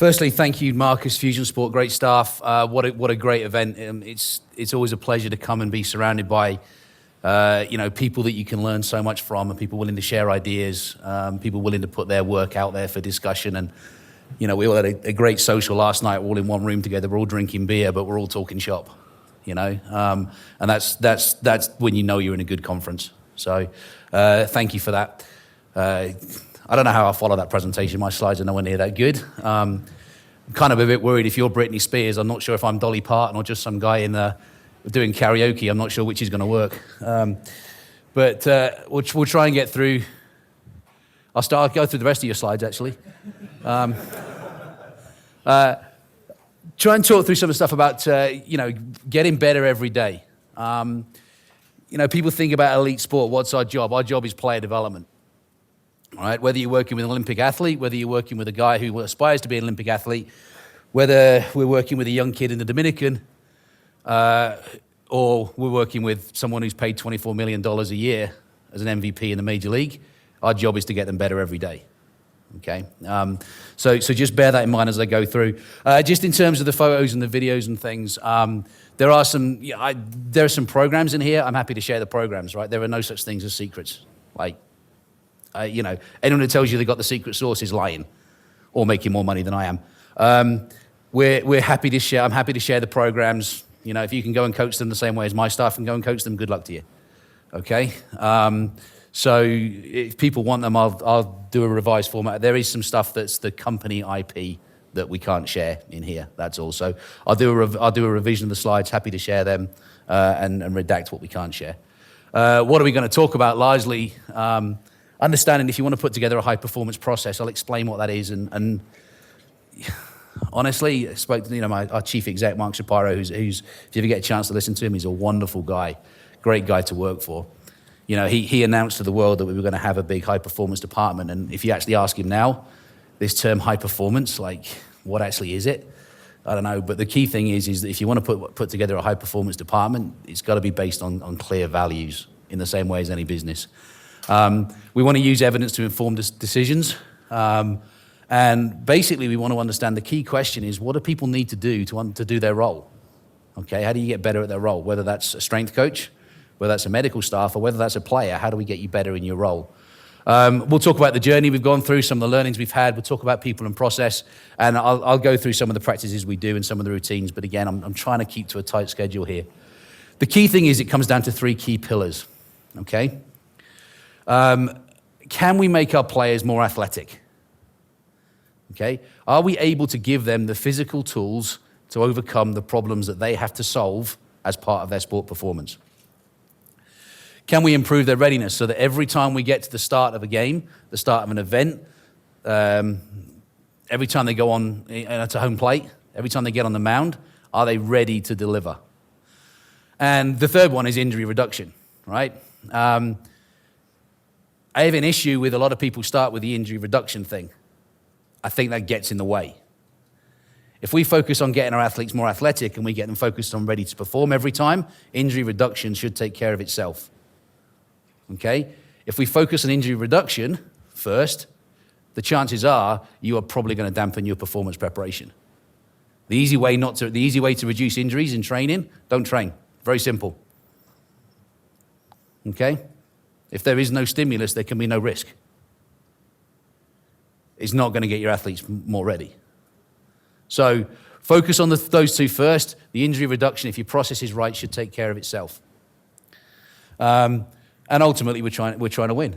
Firstly, thank you, Marcus, Fusion Sport, great staff. What a great event. It's always a pleasure to come and be surrounded by people that you can learn so much from, and people willing to share ideas, people willing to put their work out there for discussion. And we all had a great social last night, all in one room together. We're all drinking beer, but we're all talking shop. And that's when you're in a good conference. So thank you for that. I don't know how I'll follow that presentation. My slides are nowhere near that good. I'm kind of a bit worried if you're Britney Spears. I'm not sure if I'm Dolly Parton or just some guy in doing karaoke. I'm not sure which is going to work. But we'll try and get through. I'll go through the rest of your slides, actually. Try and talk through some of the stuff about, getting better every day. People think about elite sport. What's our job? Our job is player development. All right, whether you're working with an Olympic athlete, whether you're working with a guy who aspires to be an Olympic athlete, whether we're working with a young kid in the Dominican, or we're working with someone who's paid $24 million a year as an MVP in the major league, our job is to get them better every day. Okay, so just bear that in mind as I go through. Just in terms of the photos and the videos and things, there are some programs in here. I'm happy to share the programs. Right, there are no such things as secrets. Anyone who tells you they got the secret sauce is lying, or making more money than I am. We're happy to share. I'm happy to share the programs. If you can go and coach them the same way as my staff and go and coach them, good luck to you. Okay. So if people want them, I'll do a revised format. There is some stuff that's the company IP that we can't share in here. That's all. So I'll do a revision of the slides. Happy to share them and redact what we can't share. What are we going to talk about largely? Understanding if you want to put together a high-performance process, I'll explain what that is. And honestly, I spoke to our chief exec, Mark Shapiro, who's if you ever get a chance to listen to him, he's a wonderful guy, great guy to work for. He announced to the world that we were going to have a big high-performance department. And if you actually ask him now, this term high-performance, what actually is it? I don't know. But the key thing is that if you want to put together a high-performance department, it's got to be based on clear values in the same way as any business. We want to use evidence to inform decisions. And basically, we want to understand the key question is, what do people need to do to do their role? Okay, how do you get better at their role? Whether that's a strength coach, whether that's a medical staff, or whether that's a player, how do we get you better in your role? We'll talk about the journey we've gone through, some of the learnings we've had. We'll talk about people and process, and I'll go through some of the practices we do and some of the routines. But again, I'm trying to keep to a tight schedule here. The key thing is it comes down to 3 key pillars, okay? Can we make our players more athletic? Okay, are we able to give them the physical tools to overcome the problems that they have to solve as part of their sport performance? Can we improve their readiness so that every time we get to the start of a game, the start of an event, every time they go on to home plate, every time they get on the mound, are they ready to deliver? And the third one is injury reduction, right? I have an issue with a lot of people start with the injury reduction thing. I think that gets in the way. If we focus on getting our athletes more athletic and we get them focused on ready to perform every time, injury reduction should take care of itself. Okay? If we focus on injury reduction first, the chances are you are probably going to dampen your performance preparation. The easy way to reduce injuries in training, don't train. Very simple. Okay? If there is no stimulus, there can be no risk. It's not going to get your athletes more ready. So focus on those 2 first. The injury reduction, if your process is right, should take care of itself. And ultimately, we're trying to win.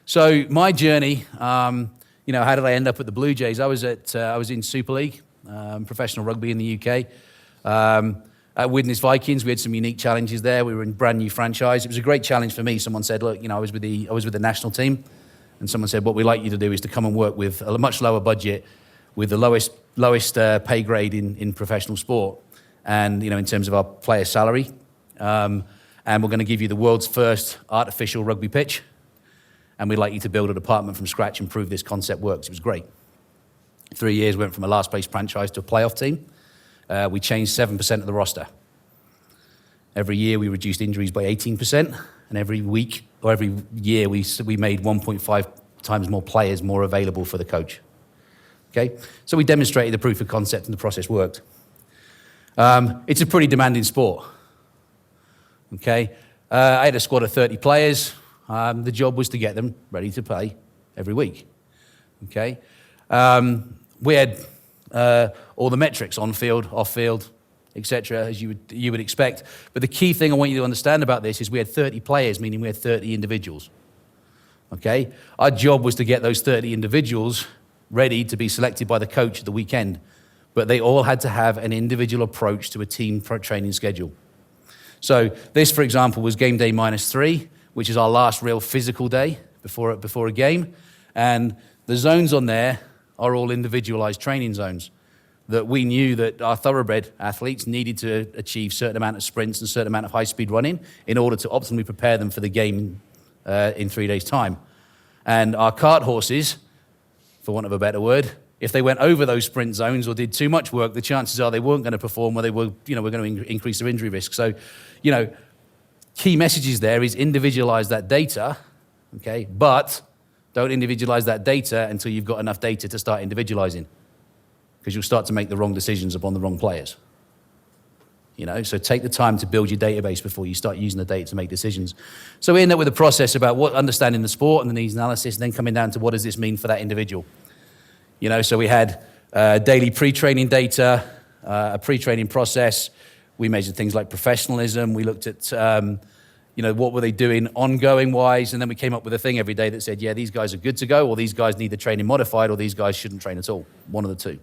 So my journey, how did I end up at the Blue Jays? I was in Super League, professional rugby in the UK. At Widnes Vikings, we had some unique challenges there. We were in a brand new franchise. It was a great challenge for me. Someone said, look, I was with the national team. And someone said, what we'd like you to do is to come and work with a much lower budget, with the lowest pay grade in professional sport, and in terms of our player salary. And we're going to give you the world's first artificial rugby pitch, and we'd like you to build a department from scratch and prove this concept works. It was great. 3 years, went from a last place franchise to a playoff team. We changed 7% of the roster. Every year we reduced injuries by 18%, and every week or every year we made 1.5 times more players more available for the coach. Okay? So we demonstrated the proof of concept and the process worked. It's a pretty demanding sport. Okay? I had a squad of 30 players. The job was to get them ready to play every week. Okay? We had all the metrics, on field, off field, etc., as you would expect. But the key thing I want you to understand about this is we had 30 players, meaning we had 30 individuals. Okay? Our job was to get those 30 individuals ready to be selected by the coach at the weekend. But they all had to have an individual approach to a team training schedule. So this, for example, was game day -3, which is our last real physical day before a game. And the zones on there are all individualized training zones that we knew that our thoroughbred athletes needed to achieve a certain amount of sprints and a certain amount of high-speed running in order to optimally prepare them for the game in 3 days' time. And our cart horses, for want of a better word, if they went over those sprint zones or did too much work, the chances are they weren't going to perform, or they were going to increase their injury risk. So, key messages there is individualize that data, okay, but don't individualize that data until you've got enough data to start individualizing, because you'll start to make the wrong decisions upon the wrong players. So take the time to build your database before you start using the data to make decisions. So we end up with a process about understanding the sport and the needs analysis, and then coming down to what does this mean for that individual. So we had daily pre-training data, a pre-training process. We measured things like professionalism. We looked at, what were they doing ongoing-wise, and then we came up with a thing every day that said, yeah, these guys are good to go, or these guys need the training modified, or these guys shouldn't train at all, one of the two.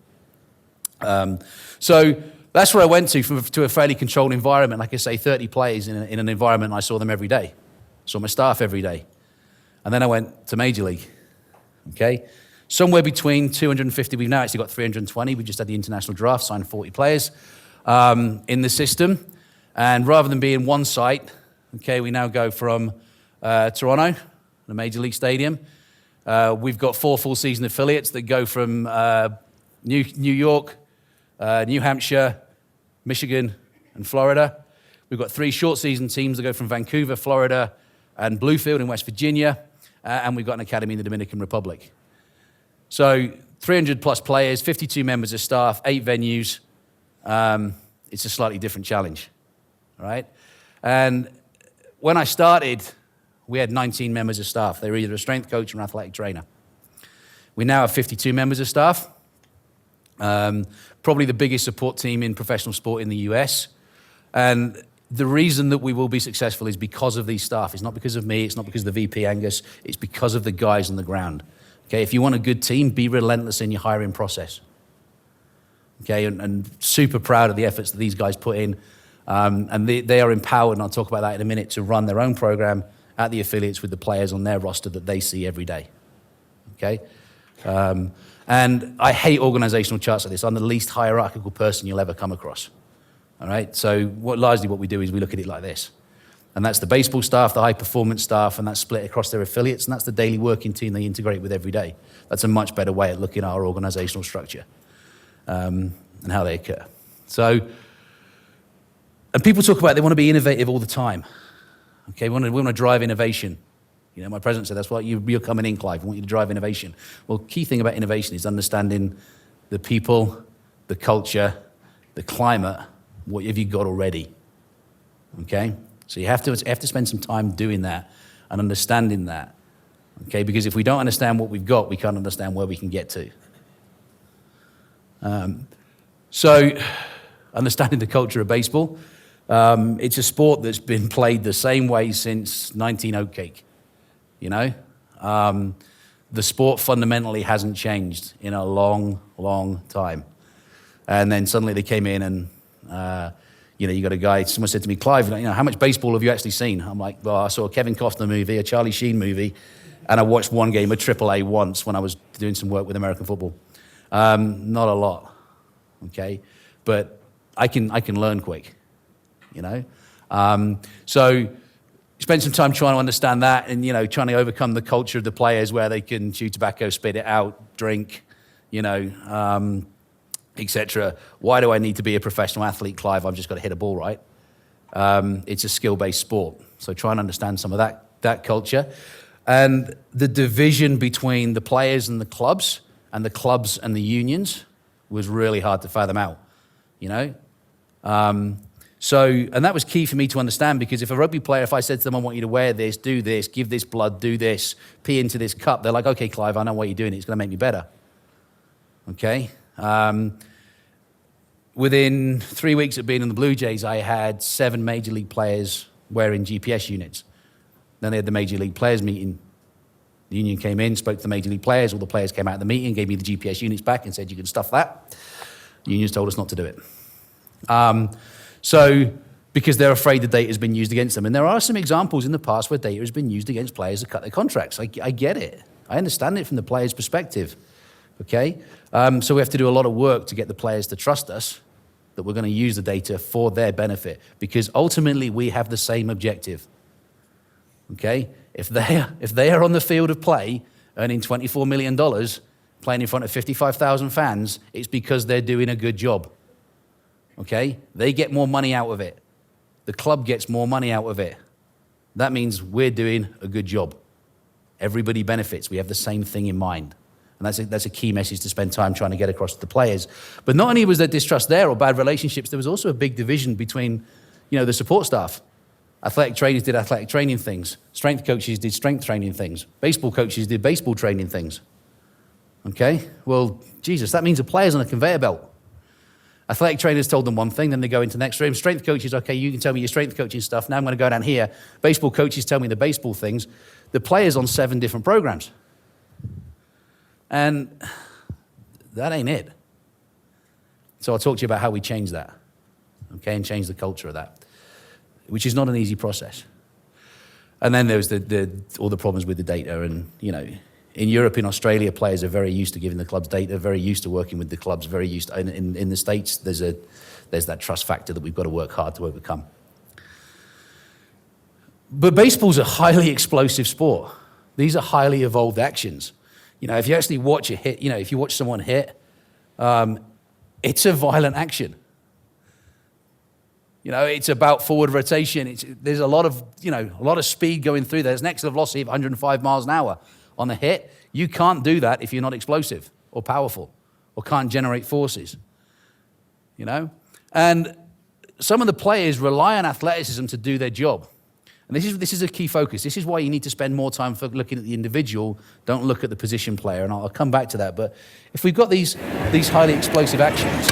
So that's where I went to a fairly controlled environment. Like I say, 30 players in an environment, I saw them every day. Saw my staff every day. And then I went to Major League, okay? Somewhere between 250, we've now actually got 320. We just had the international draft, signed 40 players in the system. And rather than being one site, okay, we now go from Toronto, the Major League Stadium. We've got 4 full season affiliates that go from New York, New Hampshire, Michigan, and Florida. We've got 3 short season teams that go from Vancouver, Florida, and Bluefield in West Virginia. And we've got an academy in the Dominican Republic. So 300 plus players, 52 members of staff, 8 venues. It's a slightly different challenge, all right? And when I started, we had 19 members of staff. They were either a strength coach or an athletic trainer. We now have 52 members of staff. Probably the biggest support team in professional sport in the US. And the reason that we will be successful is because of these staff. It's not because of me, it's not because of the VP Angus, it's because of the guys on the ground. Okay, if you want a good team, be relentless in your hiring process. Okay, and super proud of the efforts that these guys put in. And they are empowered, and I'll talk about that in a minute, to run their own program at the affiliates with the players on their roster that they see every day. Okay? And I hate organizational charts like this. I'm the least hierarchical person you'll ever come across. All right? So largely what we do is we look at it like this. And that's the baseball staff, the high-performance staff, and that's split across their affiliates, and that's the daily working team they integrate with every day. That's a much better way at looking at our organizational structure and how they occur. So, and people talk about they want to be innovative all the time. Okay, we want to drive innovation. My president said, that's why you're coming in, Clive. We want you to drive innovation. Well, key thing about innovation is understanding the people, the culture, the climate. What have you got already? Okay? So you have to spend some time doing that and understanding that. Okay? Because if we don't understand what we've got, we can't understand where we can get to. So understanding the culture of baseball. It's a sport that's been played the same way since 19 Oatcake. The sport fundamentally hasn't changed in a long, long time. And then suddenly they came in and, you got a guy, someone said to me, Clive, how much baseball have you actually seen? I'm like, well, I saw a Kevin Costner movie, a Charlie Sheen movie, and I watched one game of AAA once when I was doing some work with American football. Not a lot, okay? But I can learn quick, So spend some time trying to understand that and, trying to overcome the culture of the players where they can chew tobacco, spit it out, drink, etc. Why do I need to be a professional athlete, Clive? I've just got to hit a ball right. It's a skill-based sport. So try and understand some of that culture. And the division between the players and the clubs and the clubs and the unions was really hard to fathom out, you know? And that was key for me to understand, because if a rugby player, if I said to them, I want you to wear this, do this, give this blood, do this, pee into this cup, they're like, okay, Clive, I know what you're doing. It's going to make me better. Okay? Within 3 weeks of being in the Blue Jays, I had 7 Major League players wearing GPS units. Then they had the Major League Players meeting. The union came in, spoke to the Major League players. All the players came out of the meeting, gave me the GPS units back and said, you can stuff that. The unions told us not to do it. Because they're afraid the data has been used against them. And there are some examples in the past where data has been used against players to cut their contracts. I get it. I understand it from the player's perspective. Okay? So we have to do a lot of work to get the players to trust us that we're going to use the data for their benefit, because ultimately we have the same objective. Okay? If they are on the field of play earning $24 million, playing in front of 55,000 fans, it's because they're doing a good job. Okay? They get more money out of it. The club gets more money out of it. That means we're doing a good job. Everybody benefits. We have the same thing in mind. And that's a key message to spend time trying to get across to the players. But not only was there distrust there or bad relationships, there was also a big division between, the support staff. Athletic trainers did athletic training things. Strength coaches did strength training things. Baseball coaches did baseball training things. Okay? Well, Jesus, that means a player's on a conveyor belt. Athletic trainers told them one thing, then they go into the next room. Strength coaches, okay, you can tell me your strength coaching stuff. Now I'm going to go down here. Baseball coaches tell me the baseball things. The player's on 7 different programs. And that ain't it. So I'll talk to you about how we change that, okay, and change the culture of that, which is not an easy process. And then there's all the problems with the data. And, in Europe, in Australia, players are very used to giving the clubs data, very used to working with the clubs, very used to, in the States, there's that trust factor that we've got to work hard to overcome. But baseball's a highly explosive sport. These are highly evolved actions. If you actually watch a hit, if you watch someone hit, it's a violent action. It's about forward rotation. There's a lot of speed going through there. There's an excellent velocity of 105 miles an hour. On a hit, you can't do that if you're not explosive or powerful or can't generate forces, And some of the players rely on athleticism to do their job. And this is a key focus. This is why you need to spend more time looking at the individual. Don't look at the position player, and I'll come back to that. But if we've got these highly explosive actions.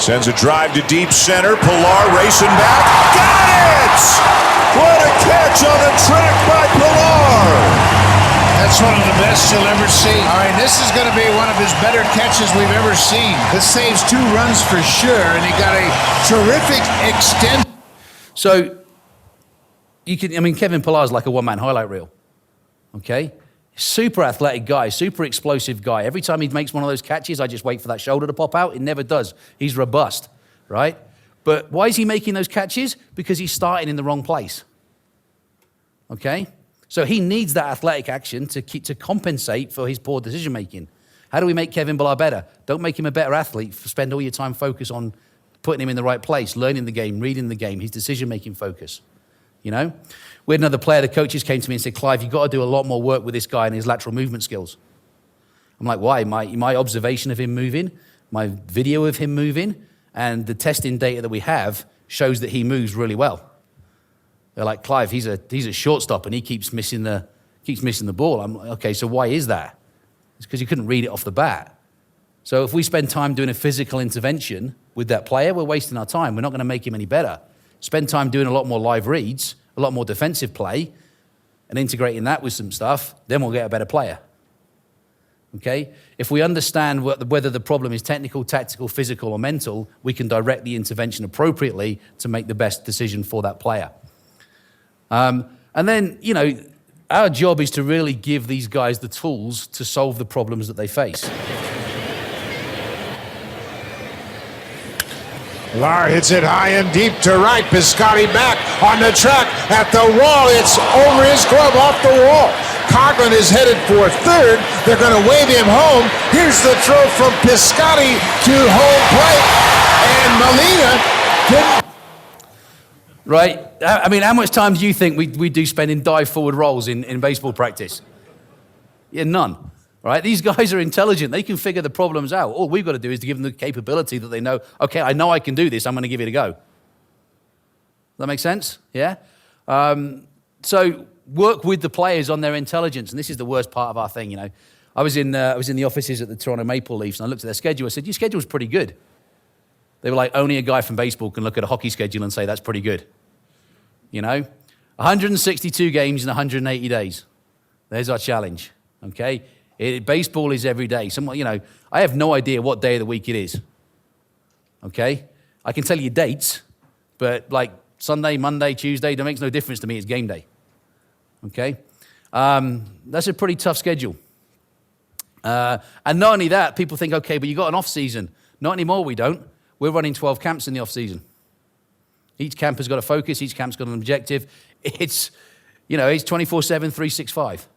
Sends a drive to deep center. Pilar racing back. Got it! What a catch on the track by Pilar! That's one of the best you'll ever see. All right, this is going to be one of his better catches we've ever seen. This saves 2 runs for sure, and he got a terrific extend. So, Kevin Pillar's like a one-man highlight reel, okay? Super athletic guy, super explosive guy. Every time he makes one of those catches, I just wait for that shoulder to pop out. It never does. He's robust, right? But why is he making those catches? Because he's starting in the wrong place, okay? So he needs that athletic action to compensate for his poor decision-making. How do we make Kevin Pillar better? Don't make him a better athlete. Spend all your time focused on putting him in the right place, learning the game, reading the game, his decision-making focus. We had another player, the coaches came to me and said, Clive, you've got to do a lot more work with this guy and his lateral movement skills. I'm like, why? My observation of him moving, my video of him moving, and the testing data that we have shows that he moves really well. They're like, Clive, he's a shortstop and he keeps missing the ball. I'm like, okay, so why is that? It's because you couldn't read it off the bat. So if we spend time doing a physical intervention with that player, we're wasting our time. We're not going to make him any better. Spend time doing a lot more live reads, a lot more defensive play, and integrating that with some stuff, then we'll get a better player. Okay? If we understand whether the problem is technical, tactical, physical, or mental, we can direct the intervention appropriately to make the best decision for that player. And then, our job is to really give these guys the tools to solve the problems that they face. Pilar hits it high and deep to right. Piscotti back on the track at the wall. It's over his glove off the wall. Coughlin is headed for third. They're going to wave him home. Here's the throw from Piscotti to home plate. And Molina didn't. Right? How much time do you think we do spend in dive forward rolls in baseball practice? Yeah, none. right? These guys are intelligent. They can figure the problems out. All we've got to do is to give them the capability that they know, okay, I know I can do this. I'm going to give it a go. Does that make sense? Yeah? So work with the players on their intelligence. And this is the worst part of our thing, you know. I was in the offices at the Toronto Maple Leafs, and I looked at their schedule. I said, your schedule's pretty good. They were like, only a guy from baseball can look at a hockey schedule and say that's pretty good. You know? 162 games in 180 days. There's our challenge, okay? Baseball is every day. You know, I have no idea what day of the week it is, okay? I can tell you dates, but like Sunday, Monday, Tuesday, that makes no difference to me. It's game day, okay? That's a pretty tough schedule. And not only that, people think, okay, but you got an off season. Not anymore, we don't. We're running 12 camps in the off season. Each camp has got a focus. Each camp's got an objective. It's, you know, it's 24/7, 365.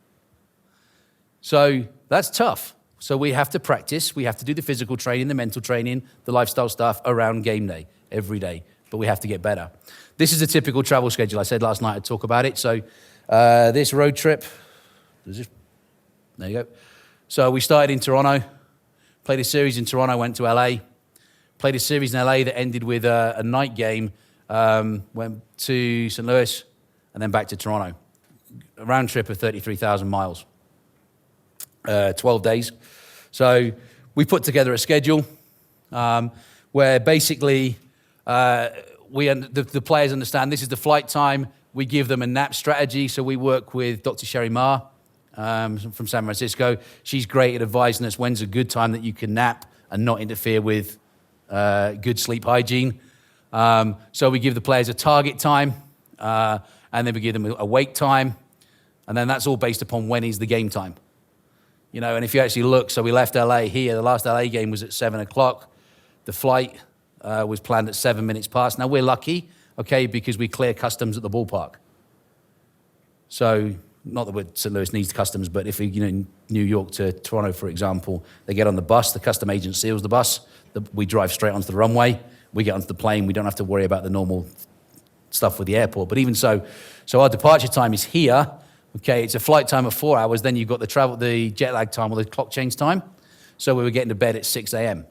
So that's tough. So we have to practice. We have to do the physical training, the mental training, the lifestyle stuff around game day every day. But we have to get better. This is a typical travel schedule. I said last night I'd talk about it. So this road trip, there you go. So we started in Toronto, played a series in Toronto, went to LA, played a series in LA that ended with a night game, went to St. Louis, and then back to Toronto. A round trip of 33,000 miles, 12 days. So we put together a schedule where basically the players understand this is the flight time. We give them a nap strategy. So we work with Dr. Sherry Ma from San Francisco. She's great at advising us when's a good time that you can nap and not interfere with good sleep hygiene. So we give the players a target time, and then we give them a wake time, and then that's all based upon when is the game time. You know, and if you actually look, so we left LA here. The last LA game was at 7 o'clock. The flight was planned at 7 minutes past. Now we're lucky, okay, because we clear customs at the ballpark. So not that St. Louis needs customs, but if you know New York to Toronto, for example, they get on the bus. The custom agent seals the bus. We drive straight onto the runway. We get onto the plane. We don't have to worry about the normal stuff with the airport. But even so our departure time is here. Okay, it's a flight time of 4 hours. Then you've got the jet lag time or the clock change time. So we were getting to bed at 6 a.m.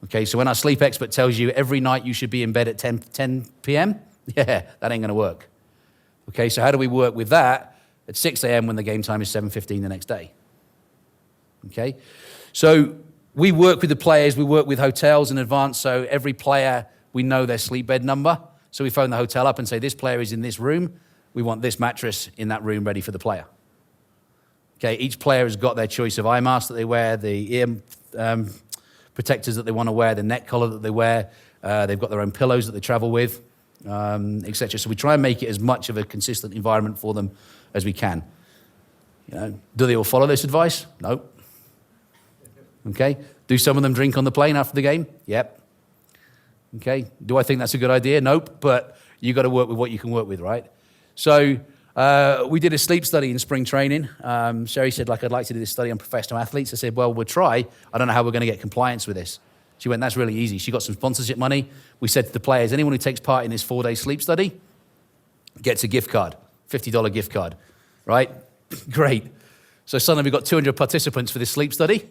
Okay, so when our sleep expert tells you every night you should be in bed at 10 p.m., yeah, that ain't going to work. Okay, so how do we work with that at 6 a.m. when the game time is 7:15 the next day? Okay, so we work with the players. We work with hotels in advance. So every player, we know their sleep bed number. So we phone the hotel up and say, this player is in this room. We want this mattress in that room ready for the player. Okay, each player has got their choice of eye mask that they wear, the ear protectors that they want to wear, the neck collar that they wear. They've got their own pillows that they travel with, etc. So we try and make it as much of a consistent environment for them as we can. You know, do they all follow this advice? No. Okay. Do some of them drink on the plane after the game? Yep. Okay. Do I think that's a good idea? Nope. But you got to work with what you can work with, right? So we did a sleep study in spring training. Sherry said, I'd like to do this study on professional athletes. I said, well, we'll try. I don't know how we're going to get compliance with this. She went, that's really easy. She got some sponsorship money. We said to the players, anyone who takes part in this 4-day sleep study gets a gift card, $50 gift card, right? Great. So suddenly we've got 200 participants for this sleep study.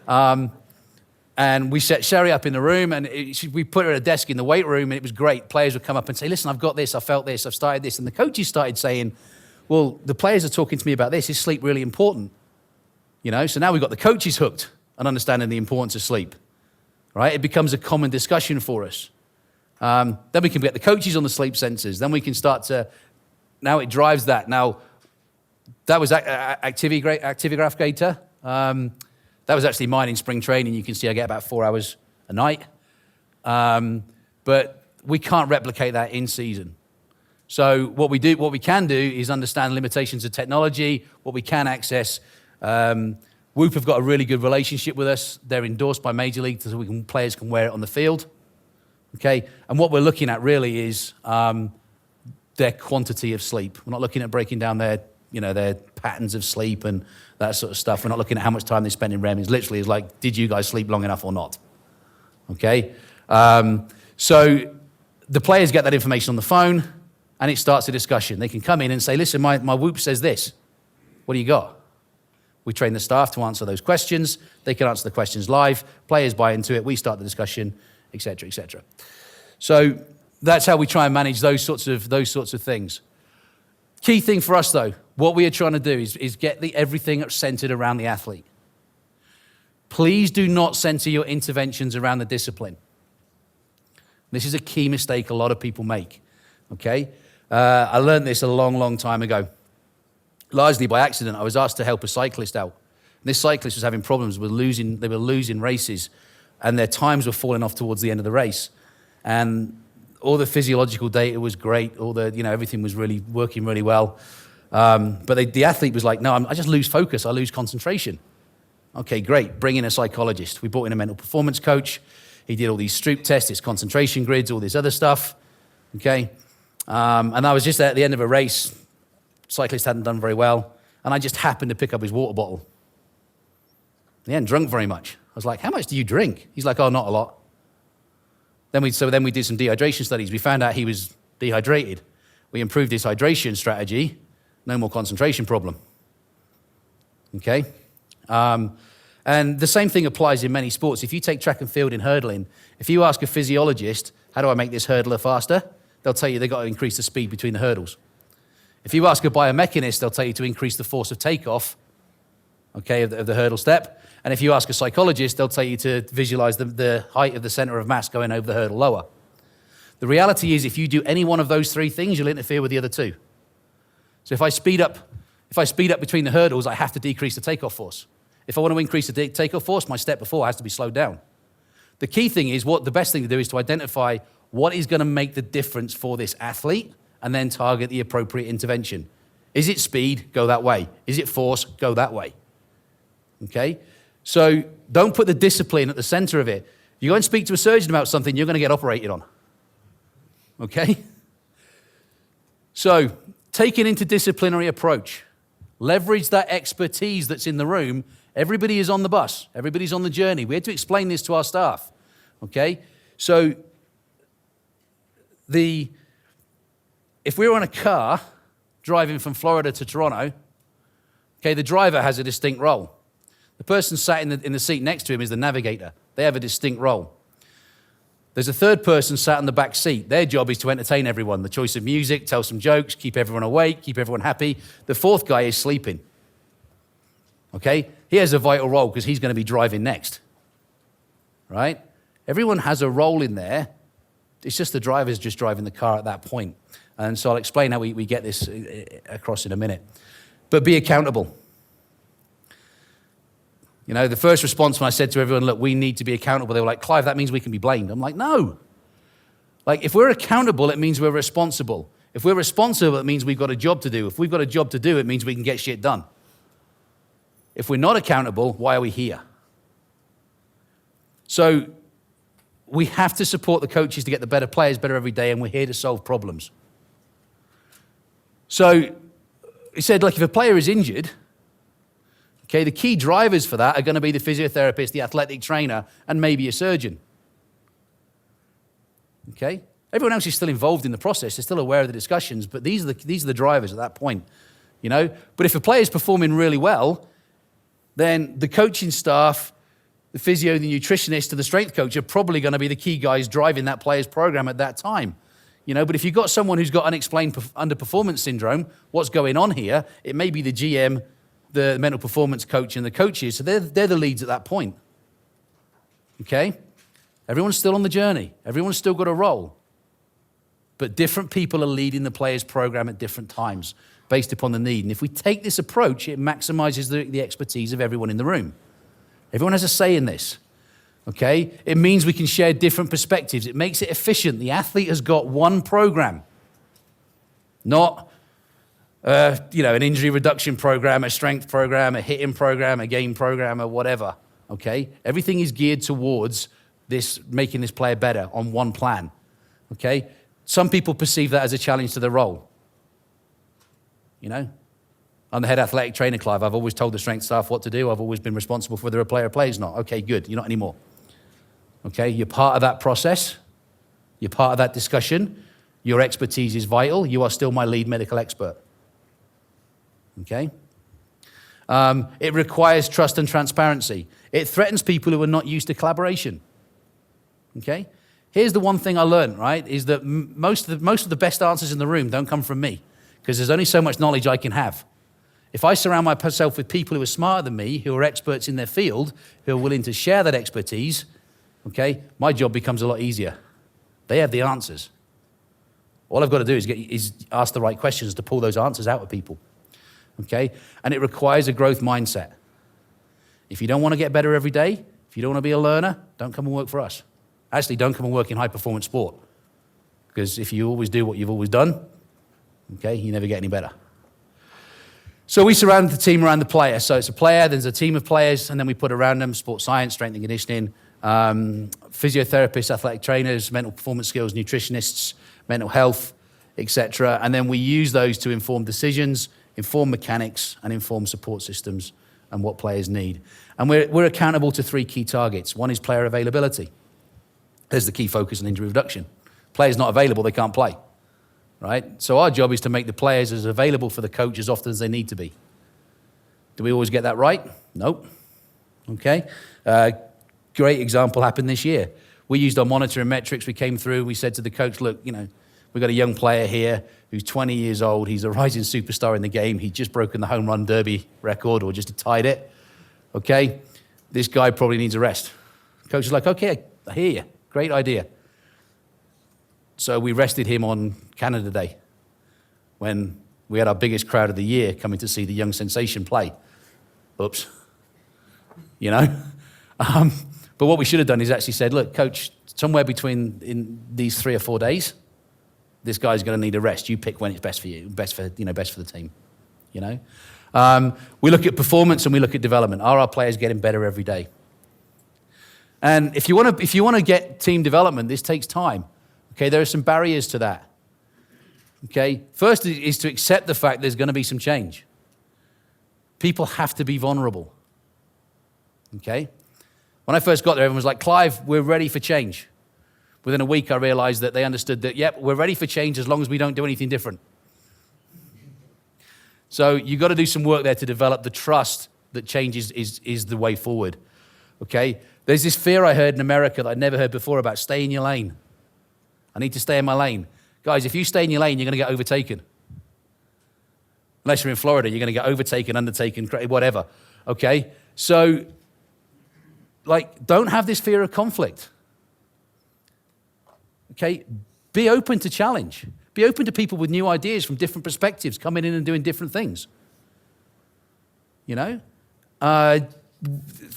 And we set Sherry up in the room, and we put her at a desk in the weight room, and it was great. Players would come up and say, listen, I've got this, I felt this, I've started this. And the coaches started saying, well, the players are talking to me about this. Is sleep really important? You know, so now we've got the coaches hooked on understanding the importance of sleep, right? It becomes a common discussion for us. Then we can get the coaches on the sleep sensors. Then we can start to, now it drives that. Now, that was Activigraph data. That was actually mine in spring training. You can see I get about 4 hours a night. But we can't replicate that in season. So what we can do is understand limitations of technology, what we can access. Whoop have got a really good relationship with us. They're endorsed by Major League so players can wear it on the field. Okay, and what we're looking at really is their quantity of sleep. We're not looking at breaking down their patterns of sleep and that sort of stuff. We're not looking at how much time they spend in REM. It's literally like, did you guys sleep long enough or not? Okay? So the players get that information on the phone, and it starts a discussion. They can come in and say, listen, my Whoop says this. What do you got? We train the staff to answer those questions. They can answer the questions live. Players buy into it. We start the discussion, et cetera, et cetera. So that's how we try and manage those sorts of things. Key thing for us, though, what we are trying to do is get everything centered around the athlete. Please do not center your interventions around the discipline. This is a key mistake a lot of people make, okay? I learned this a long, long time ago. Largely by accident, I was asked to help a cyclist out. And this cyclist was having problems with they were losing races, and their times were falling off towards the end of the race. And all the physiological data was great, everything was really working really well. But the athlete was like, no, I just lose focus, I lose concentration. Okay, great, bring in a psychologist. We brought in a mental performance coach. He did all these Stroop tests, his concentration grids, all this other stuff, okay? And I was just at the end of a race. Cyclist hadn't done very well, and I just happened to pick up his water bottle. He hadn't drunk very much. I was like, how much do you drink? He's like, oh, not a lot. Then we did some dehydration studies. We found out he was dehydrated. We improved his hydration strategy. No more concentration problem. Okay? And the same thing applies in many sports. If you take track and field in hurdling, if you ask a physiologist, how do I make this hurdler faster? They'll tell you they've got to increase the speed between the hurdles. If you ask a biomechanist, they'll tell you to increase the force of takeoff, okay, of the hurdle step. And if you ask a psychologist, they'll tell you to visualize the height of the center of mass going over the hurdle lower. The reality is, if you do any one of those three things, you'll interfere with the other two. So if I speed up between the hurdles, I have to decrease the takeoff force. If I want to increase the takeoff force, my step before has to be slowed down. The key thing is, the best thing to do is to identify what is going to make the difference for this athlete and then target the appropriate intervention. Is it speed? Go that way. Is it force? Go that way. Okay? So don't put the discipline at the center of it. You go and speak to a surgeon about something, you're going to get operated on. Okay? So take an interdisciplinary approach. Leverage that expertise that's in the room. Everybody is on the bus. Everybody's on the journey. We had to explain this to our staff. Okay? So if we were on a car driving from Florida to Toronto, okay, the driver has a distinct role. The person sat in the seat next to him is the navigator. They have a distinct role. There's a third person sat in the back seat. Their job is to entertain everyone. The choice of music, tell some jokes, keep everyone awake, keep everyone happy. The fourth guy is sleeping. Okay? He has a vital role because he's going to be driving next. Right? Everyone has a role in there. It's just the driver's just driving the car at that point. And so I'll explain how we get this across in a minute. But be accountable. You know, the first response when I said to everyone, look, we need to be accountable, they were like, Clive, that means we can be blamed. I'm like, no. Like, if we're accountable, it means we're responsible. If we're responsible, it means we've got a job to do. If we've got a job to do, it means we can get shit done. If we're not accountable, why are we here? So we have to support the coaches to get the better players better every day, and we're here to solve problems. So he said, like, if a player is injured, okay, the key drivers for that are going to be the physiotherapist, the athletic trainer, and maybe a surgeon. Okay? Everyone else is still involved in the process. They're still aware of the discussions, but these are the drivers at that point, you know? But if a player is performing really well, then the coaching staff, the physio, the nutritionist, and the strength coach are probably going to be the key guys driving that player's program at that time. You know, but if you've got someone who's got unexplained underperformance syndrome, what's going on here? It may be the GM, the mental performance coach, and the coaches. So they're the leads at that point. Okay? Everyone's still on the journey. Everyone's still got a role. But different people are leading the player's program at different times based upon the need. And if we take this approach, it maximizes the expertise of everyone in the room. Everyone has a say in this. Okay? It means we can share different perspectives. It makes it efficient. The athlete has got one program, not an injury reduction program, a strength program, a hitting program, a game program, or whatever. Okay? Everything is geared towards this, making this player better on one plan. Okay? Some people perceive that as a challenge to the role. You know? I'm the head athletic trainer, Clive. I've always told the strength staff what to do. I've always been responsible for whether a player plays or not. Okay, good. You're not anymore. Okay? You're part of that process. You're part of that discussion. Your expertise is vital. You are still my lead medical expert. Okay? It requires trust and transparency. It threatens people who are not used to collaboration. Okay? Here's the one thing I learned, right, is that most of the best answers in the room don't come from me, because there's only so much knowledge I can have. If I surround myself with people who are smarter than me, who are experts in their field, who are willing to share that expertise, okay, my job becomes a lot easier. They have the answers. All I've got to do is ask the right questions to pull those answers out of people, okay? And it requires a growth mindset. If you don't want to get better every day, if you don't want to be a learner, don't come and work for us. Actually, don't come and work in high-performance sport, because if you always do what you've always done, okay, you never get any better. So we surround the team around the player. So it's a player, there's a team of players, and then we put around them sports science, strength and conditioning, physiotherapists, athletic trainers, mental performance skills, nutritionists, mental health, etc. And then we use those to inform decisions, inform mechanics, and inform support systems and what players need. And we're accountable to 3 key targets. One is player availability. There's the key focus on injury reduction. Players not available, they can't play, right? So our job is to make the players as available for the coach as often as they need to be. Do we always get that right? Nope. Okay. Great example happened this year. We used our monitoring metrics. We came through. We said to the coach, look, you know, we've got a young player here who's 20 years old. He's a rising superstar in the game. He'd just broken the home run derby record, or just tied it. Okay. This guy probably needs a rest. Coach is like, okay, I hear you. Great idea. So we rested him on Canada Day, when we had our biggest crowd of the year coming to see the young sensation play. Oops. You know? But what we should have done is actually said, look, coach, somewhere between in these 3 or 4 days, this guy's going to need a rest. You pick when it's best for you, best for the team. You know? We look at performance and we look at development. Are our players getting better every day? And if you want to get team development, this takes time. Okay, there are some barriers to that. Okay, first is to accept the fact there's going to be some change. People have to be vulnerable. Okay, when I first got there, everyone was like, Clive, we're ready for change. Within a week, I realized that they understood that, yep, we're ready for change as long as we don't do anything different. So you've got to do some work there to develop the trust that change is the way forward. Okay, there's this fear I heard in America that I'd never heard before about stay in your lane. I need to stay in my lane. Guys, if you stay in your lane, you're going to get overtaken. Unless you're in Florida, you're going to get overtaken, undertaken, whatever. Okay? So, don't have this fear of conflict. Okay? Be open to challenge. Be open to people with new ideas from different perspectives, coming in and doing different things. You know?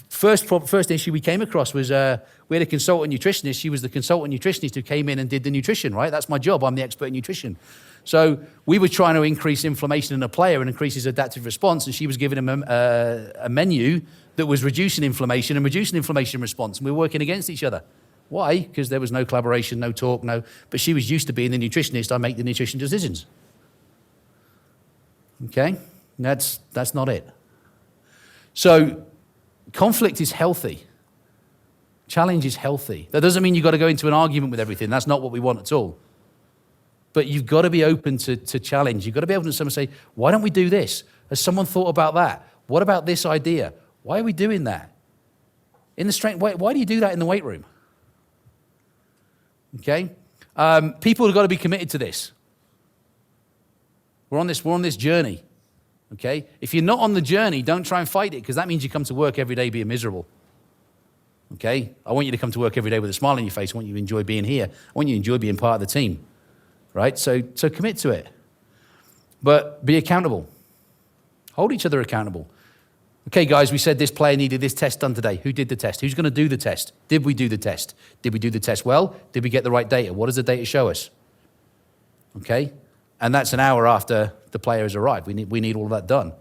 First issue we came across was we had a consultant nutritionist. She was the consultant nutritionist who came in and did the nutrition, right? That's my job. I'm the expert in nutrition. So we were trying to increase inflammation in a player and increase his adaptive response, and she was giving him a menu that was reducing inflammation and reducing inflammation response, and we were working against each other. Why? Because there was no collaboration, no talk, but she was used to being the nutritionist. I make the nutrition decisions. Okay? That's not it. So conflict is healthy. Challenge is healthy. That doesn't mean you've got to go into an argument with everything. That's not what we want at all. But you've got to be open to challenge. You've got to be open to someone say, why don't we do this? Has someone thought about that? What about this idea? Why are we doing that? In the strength, why do you do that in the weight room? Okay? People have got to be committed to this. We're on this journey. Okay? If you're not on the journey, don't try and fight it, because that means you come to work every day being miserable. Okay? I want you to come to work every day with a smile on your face. I want you to enjoy being here. I want you to enjoy being part of the team. Right? So commit to it. But be accountable. Hold each other accountable. Okay, guys, we said this player needed this test done today. Who did the test? Who's going to do the test? Did we do the test? Did we do the test well? Did we get the right data? What does the data show us? Okay? And that's an hour after the player has arrived. We need all of that done.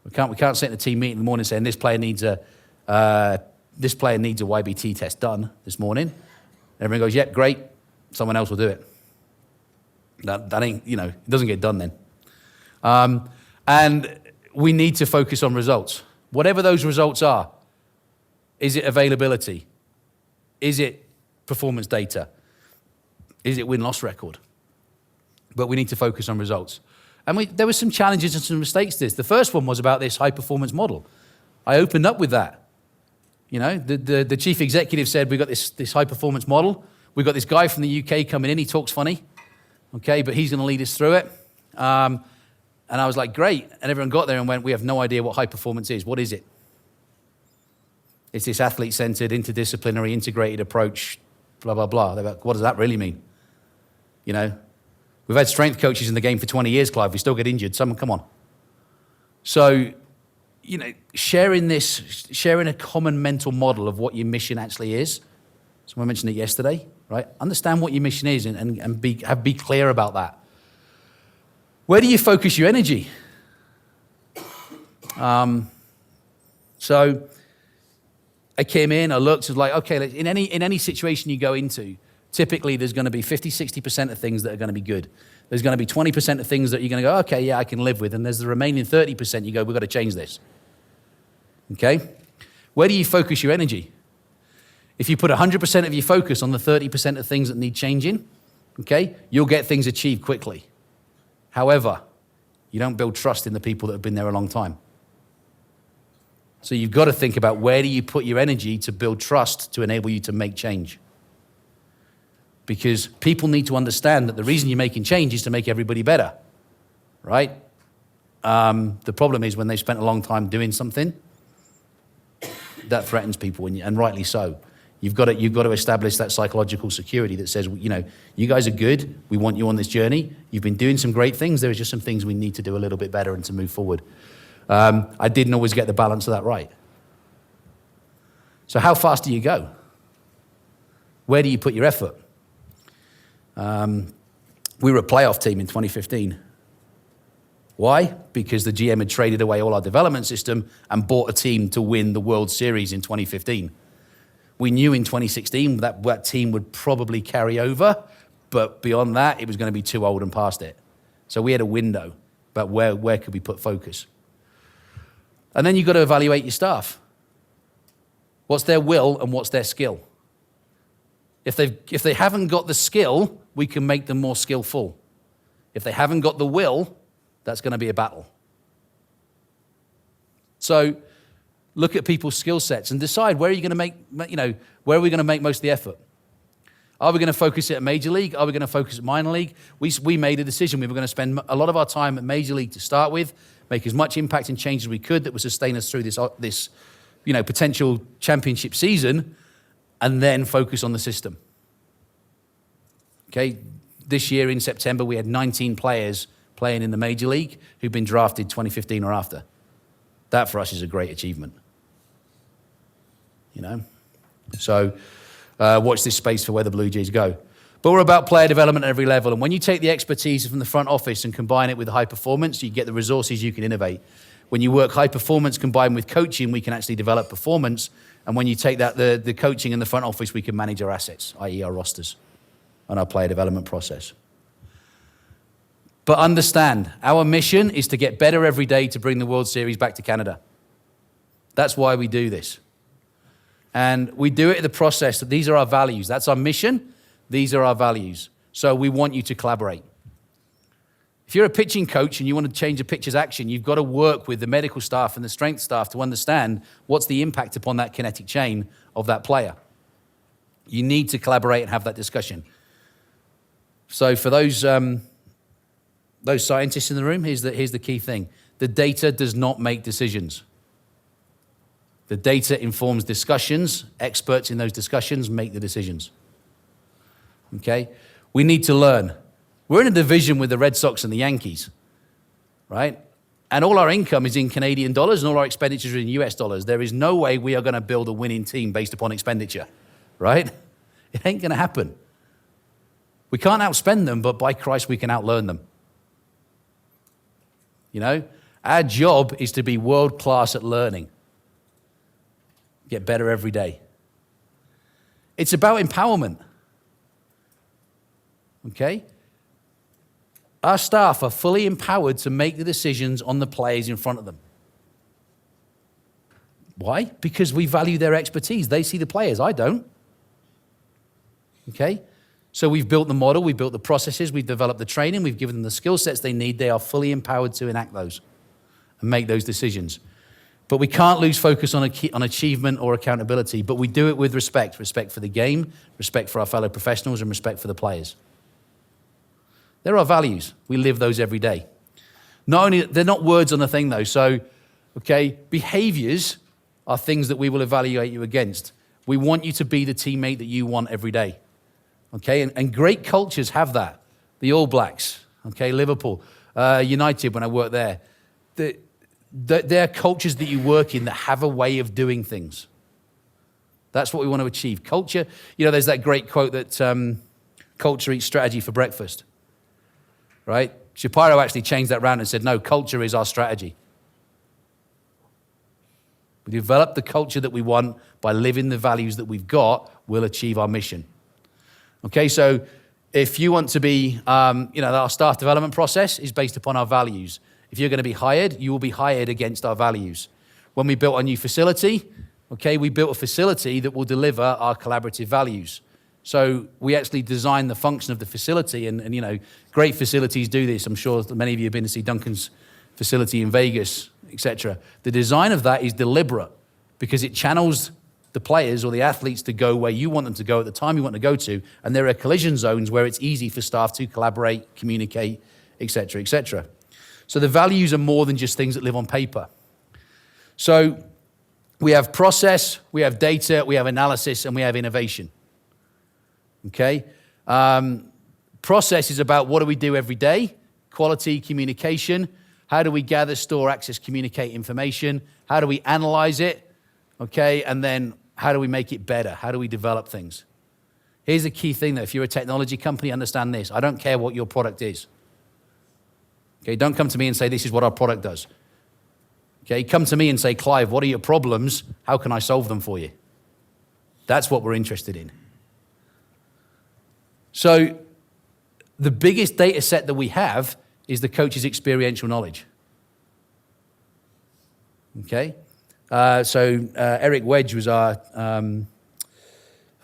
We can't sit in a team meeting in the morning saying this player needs a YBT test done this morning. Everyone goes, yep, great. Someone else will do it. That ain't, it doesn't get done then. And we need to focus on results. Whatever those results are. Is it availability? Is it performance data? Is it win-loss record? But we need to focus on results. And there were some challenges and some mistakes to this. The first one was about this high-performance model. I opened up with that. You know, the chief executive said, we've got this high-performance model. We've got this guy from the UK coming in. He talks funny, okay, but he's going to lead us through it. And I was like, great. And everyone got there and went, we have no idea what high performance is. What is it? It's this athlete-centered, interdisciplinary, integrated approach, blah, blah, blah. They're like, what does that really mean? You know, we've had strength coaches in the game for 20 years, Clive. We still get injured. Someone, come on. So, you know, sharing a common mental model of what your mission actually is. Someone mentioned it yesterday, right? Understand what your mission is and be clear about that. Where do you focus your energy? So I came in, I looked, I was like, okay, in any situation you go into, typically there's going to be 50, 60% of things that are going to be good. There's going to be 20% of things that you're going to go, okay, yeah, I can live with. And there's the remaining 30% you go, we've got to change this. Okay? Where do you focus your energy? If you put 100% of your focus on the 30% of things that need changing, okay, you'll get things achieved quickly. However, you don't build trust in the people that have been there a long time. So you've got to think about where do you put your energy to build trust to enable you to make change. Because people need to understand that the reason you're making change is to make everybody better, right? The problem is when they've spent a long time doing something, that threatens people, and rightly so. You've got to establish that psychological security that says, you know, you guys are good. We want you on this journey. You've been doing some great things. There is just some things we need to do a little bit better and to move forward. I didn't always get the balance of that right. So how fast do you go? Where do you put your effort? We were a playoff team in 2015. Why? Because the GM had traded away all our development system and bought a team to win the World Series in 2015. We knew in 2016 that team would probably carry over, but beyond that, it was going to be too old and past it. So we had a window about where could we put focus. And then you've got to evaluate your staff. What's their will and what's their skill? If they haven't got the skill, we can make them more skillful. If they haven't got the will, that's going to be a battle. So look at people's skill sets and decide where are we going to make most of the effort. Are we going to focus it at Major League? Are we going to focus at minor league? We made a decision. We were going to spend a lot of our time at Major League to start with, make as much impact and change as we could that would sustain us through this potential championship season, and then focus on the system. Okay, this year in September, we had 19 players playing in the Major League who've been drafted 2015 or after. That for us is a great achievement. You know? So watch this space for where the Blue Jays go. But we're about player development at every level. And when you take the expertise from the front office and combine it with high performance, you get the resources, you can innovate. When you work high performance combined with coaching, we can actually develop performance. And when you take that, the coaching in the front office, we can manage our assets, i.e. our rosters and our player development process. But understand, our mission is to get better every day to bring the World Series back to Canada. That's why we do this. And we do it in the process that these are our values. That's our mission. These are our values. So we want you to collaborate. If you're a pitching coach and you want to change a pitcher's action, you've got to work with the medical staff and the strength staff to understand what's the impact upon that kinetic chain of that player. You need to collaborate and have that discussion. So for those scientists in the room, here's the key thing. The data does not make decisions. The data informs discussions. Experts in those discussions make the decisions. Okay? We need to learn. We're in a division with the Red Sox and the Yankees, right? And all our income is in Canadian dollars and all our expenditures are in US dollars. There is no way we are going to build a winning team based upon expenditure, right? It ain't going to happen. We can't outspend them, but by Christ, we can outlearn them. You know, our job is to be world-class at learning. Get better every day. It's about empowerment. Okay? Our staff are fully empowered to make the decisions on the players in front of them. Why? Because we value their expertise. They see the players. I don't. Okay? So we've built the model, we've built the processes, we've developed the training, we've given them the skill sets they need. They are fully empowered to enact those and make those decisions. But we can't lose focus on achievement or accountability, but we do it with respect. Respect for the game, respect for our fellow professionals, and respect for the players. They're our values. We live those every day. Not only, they're not words on a thing though. So, okay, behaviors are things that we will evaluate you against. We want you to be the teammate that you want every day. Okay, and great cultures have that. The All Blacks, okay, Liverpool, United when I worked there. They're cultures that you work in that have a way of doing things. That's what we want to achieve. Culture, there's that great quote that culture eats strategy for breakfast, right? Shapiro actually changed that round and said, no, culture is our strategy. We develop the culture that we want by living the values that we've got, we'll achieve our mission. Okay, so if you want to be, our staff development process is based upon our values. If you're going to be hired, you will be hired against our values. When we built our new facility, okay, we built a facility that will deliver our collaborative values. So we actually designed the function of the facility, and great facilities do this. I'm sure that many of you have been to see Duncan's facility in Vegas, etc. The design of that is deliberate because it channels the players or the athletes to go where you want them to go at the time you want to go to, and there are collision zones where it's easy for staff to collaborate, communicate, etc., etc. So the values are more than just things that live on paper. So we have process, we have data, we have analysis, and we have innovation. Okay? Process is about what do we do every day, quality, communication. How do we gather, store, access, communicate information? How do we analyze it? Okay, and then how do we make it better? How do we develop things? Here's the key thing though, if you're a technology company, understand this. I don't care what your product is. Okay, don't come to me and say this is what our product does. Okay, come to me and say, Clive, what are your problems? How can I solve them for you? That's what we're interested in. So the biggest data set that we have is the coach's experiential knowledge. Okay? Eric Wedge was our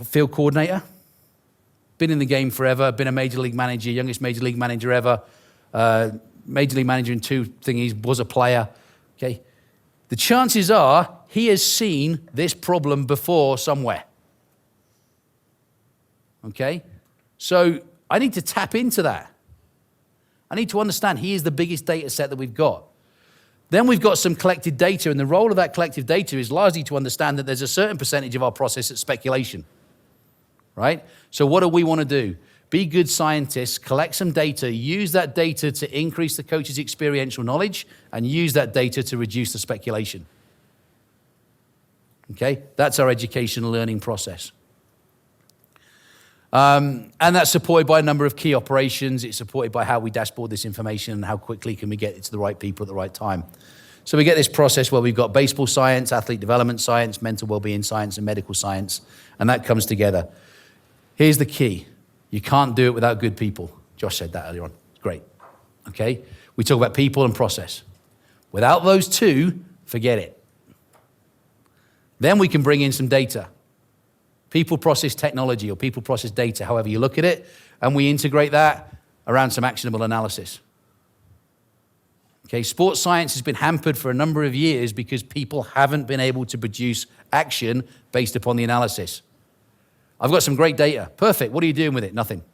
field coordinator. Been in the game forever, been a major league manager, youngest major league manager ever. Major league manager in 2 thingies, was a player. Okay? The chances are he has seen this problem before somewhere. Okay? So I need to tap into that. I need to understand he is the biggest data set that we've got. Then we've got some collected data, and the role of that collective data is largely to understand that there's a certain percentage of our process that's speculation, right? So what do we want to do? Be good scientists, collect some data, use that data to increase the coach's experiential knowledge, and use that data to reduce the speculation. Okay? That's our education and learning process. And that's supported by a number of key operations. It's supported by how we dashboard this information and how quickly can we get it to the right people at the right time. So we get this process where we've got baseball science, athlete development science, mental well-being science, and medical science, and that comes together. Here's the key. You can't do it without good people. Josh said that earlier on. Great. Okay? We talk about people and process. Without those two, forget it. Then we can bring in some data. People process technology or people process data, however you look at it, and we integrate that around some actionable analysis. Okay, sports science has been hampered for a number of years because people haven't been able to produce action based upon the analysis. I've got some great data. Perfect. What are you doing with it? Nothing.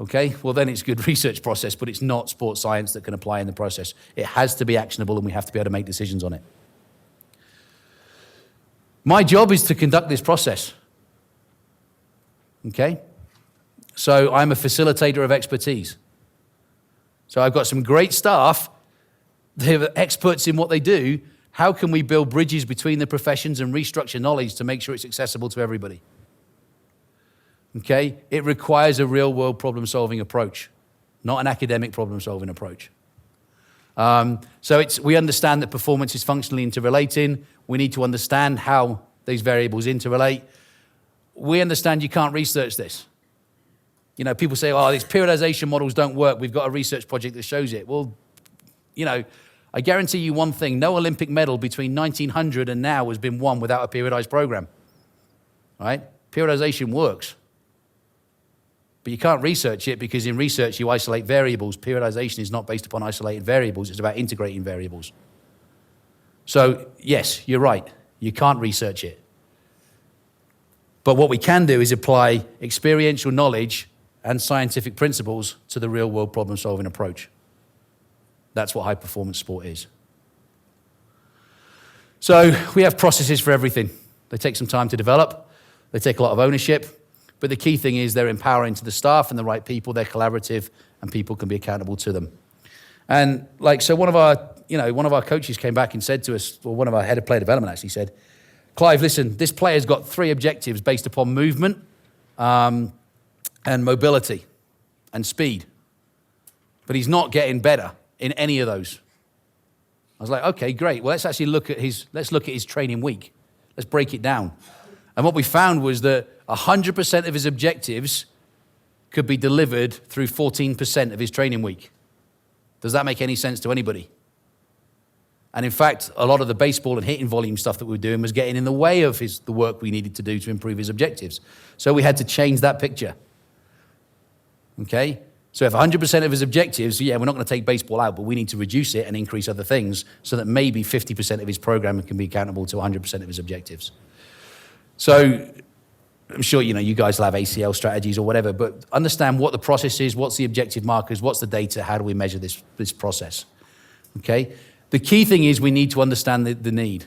Okay, well then it's a good research process, but it's not sports science that can apply in the process. It has to be actionable and we have to be able to make decisions on it. My job is to conduct this process, okay? So I'm a facilitator of expertise. So I've got some great staff. They're experts in what they do. How can we build bridges between the professions and restructure knowledge to make sure it's accessible to everybody? Okay? It requires a real-world problem-solving approach, not an academic problem-solving approach. We understand that performance is functionally interrelating. We need to understand how these variables interrelate. We understand you can't research this. You know, people say, oh, these periodization models don't work. We've got a research project that shows it. Well, you know, I guarantee you one thing. No Olympic medal between 1900 and now has been won without a periodized program. Right? Periodization works. But you can't research it because in research you isolate variables. Periodization is not based upon isolated variables. It's about integrating variables. So, yes, you're right. You can't research it. But what we can do is apply experiential knowledge and scientific principles to the real-world problem-solving approach. That's what high-performance sport is. So we have processes for everything. They take some time to develop. They take a lot of ownership. But the key thing is they're empowering to the staff and the right people. They're collaborative, and people can be accountable to them. And so one of our coaches came back and said to us, or one of our head of player development actually said, Clive, listen, this player's got 3 objectives based upon movement and mobility and speed. But he's not getting better in any of those. I was like, okay, great. Well, let's actually look at his training week. Let's break it down. And what we found was that 100% of his objectives could be delivered through 14% of his training week. Does that make any sense to anybody? And in fact, a lot of the baseball and hitting volume stuff that we were doing was getting in the way of the work we needed to do to improve his objectives. So we had to change that picture. Okay? So if 100% of his objectives, we're not going to take baseball out, but we need to reduce it and increase other things so that maybe 50% of his program can be accountable to 100% of his objectives. So I'm sure, you guys will have ACL strategies or whatever, but understand what the process is, what's the objective markers, what's the data, how do we measure this process, okay? The key thing is we need to understand the need.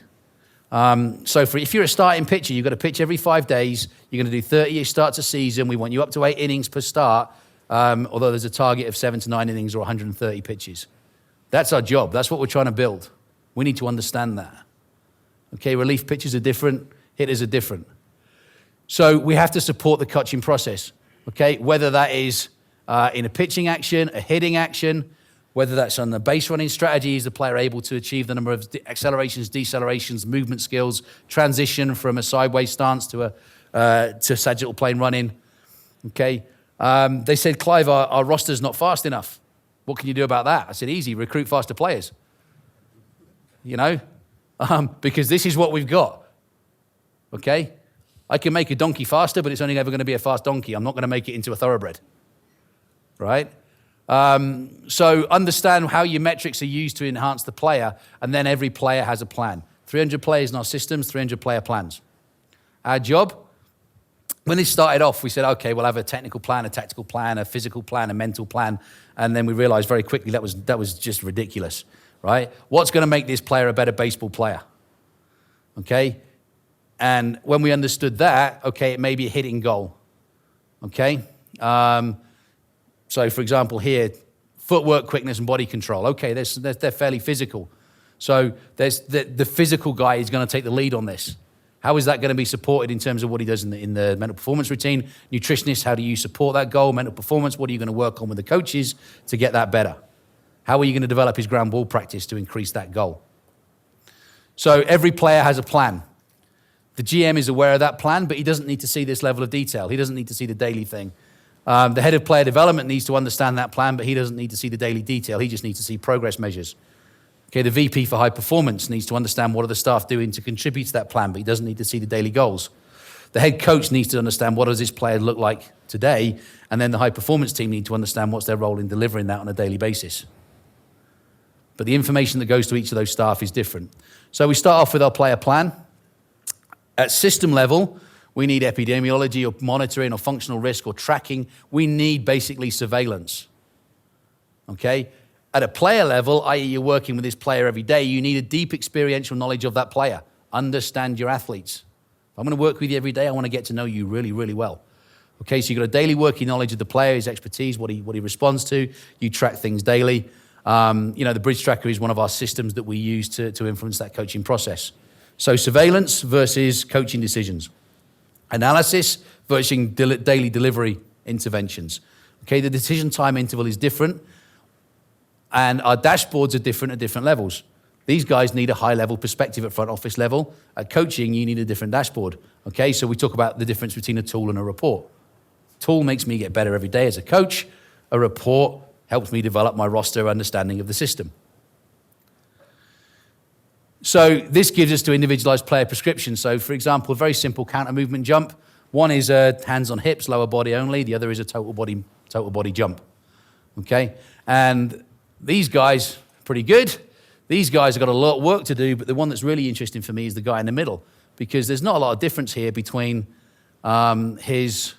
So if you're a starting pitcher, you've got to pitch every 5 days. You're going to do 30-ish starts a season. We want you up to 8 innings per start, although there's a target of 7 to 9 innings or 130 pitches. That's our job. That's what we're trying to build. We need to understand that. Okay, relief pitchers are different. Hitters are different. So we have to support the coaching process, okay? Whether that is in a pitching action, a hitting action, whether that's on the base running strategy, is the player able to achieve the number of accelerations, decelerations, movement skills, transition from a sideways stance to sagittal plane running, okay? They said, Clive, our roster's not fast enough. What can you do about that? I said, easy, recruit faster players, because this is what we've got, okay? I can make a donkey faster, but it's only ever going to be a fast donkey. I'm not going to make it into a thoroughbred, right? So understand how your metrics are used to enhance the player, and then every player has a plan. 300 players in our systems, 300 player plans. Our job, when this started off, we said, okay, we'll have a technical plan, a tactical plan, a physical plan, a mental plan, and then we realized very quickly that was just ridiculous, right? What's going to make this player a better baseball player, okay? And when we understood that, okay, it may be a hitting goal, okay? So, for example, here, footwork, quickness, and body control. Okay, they're fairly physical. So there's the physical guy is going to take the lead on this. How is that going to be supported in terms of what he does in the mental performance routine? Nutritionist, how do you support that goal? Mental performance, what are you going to work on with the coaches to get that better? How are you going to develop his ground ball practice to increase that goal? So every player has a plan. The GM is aware of that plan, but he doesn't need to see this level of detail. He doesn't need to see the daily thing. The head of player development needs to understand that plan, but he doesn't need to see the daily detail. He just needs to see progress measures. Okay, the VP for high performance needs to understand what are the staff doing to contribute to that plan, but he doesn't need to see the daily goals. The head coach needs to understand what does this player look like today, and then the high performance team need to understand what's their role in delivering that on a daily basis. But the information that goes to each of those staff is different. So we start off with our player plan. At system level, we need epidemiology or monitoring or functional risk or tracking. We need basically surveillance, okay? At a player level, i.e. you're working with this player every day, you need a deep experiential knowledge of that player. Understand your athletes. If I'm going to work with you every day, I want to get to know you really, really well. Okay, so you've got a daily working knowledge of the player, his expertise, what he responds to. You track things daily. The Bridge Tracker is one of our systems that we use to influence that coaching process. So surveillance versus coaching decisions. Analysis versus daily delivery interventions. Okay, the decision time interval is different, and our dashboards are different at different levels. These guys need a high-level perspective at front office level. At coaching, you need a different dashboard. Okay, so we talk about the difference between a tool and a report. Tool makes me get better every day as a coach. A report helps me develop my roster understanding of the system. So this gives us to individualized player prescriptions. So, for example, a very simple counter movement jump. One is a hands on hips, lower body only. The other is a total body jump. Okay? And these guys, pretty good. These guys have got a lot of work to do, but the one that's really interesting for me is the guy in the middle, because there's not a lot of difference here between his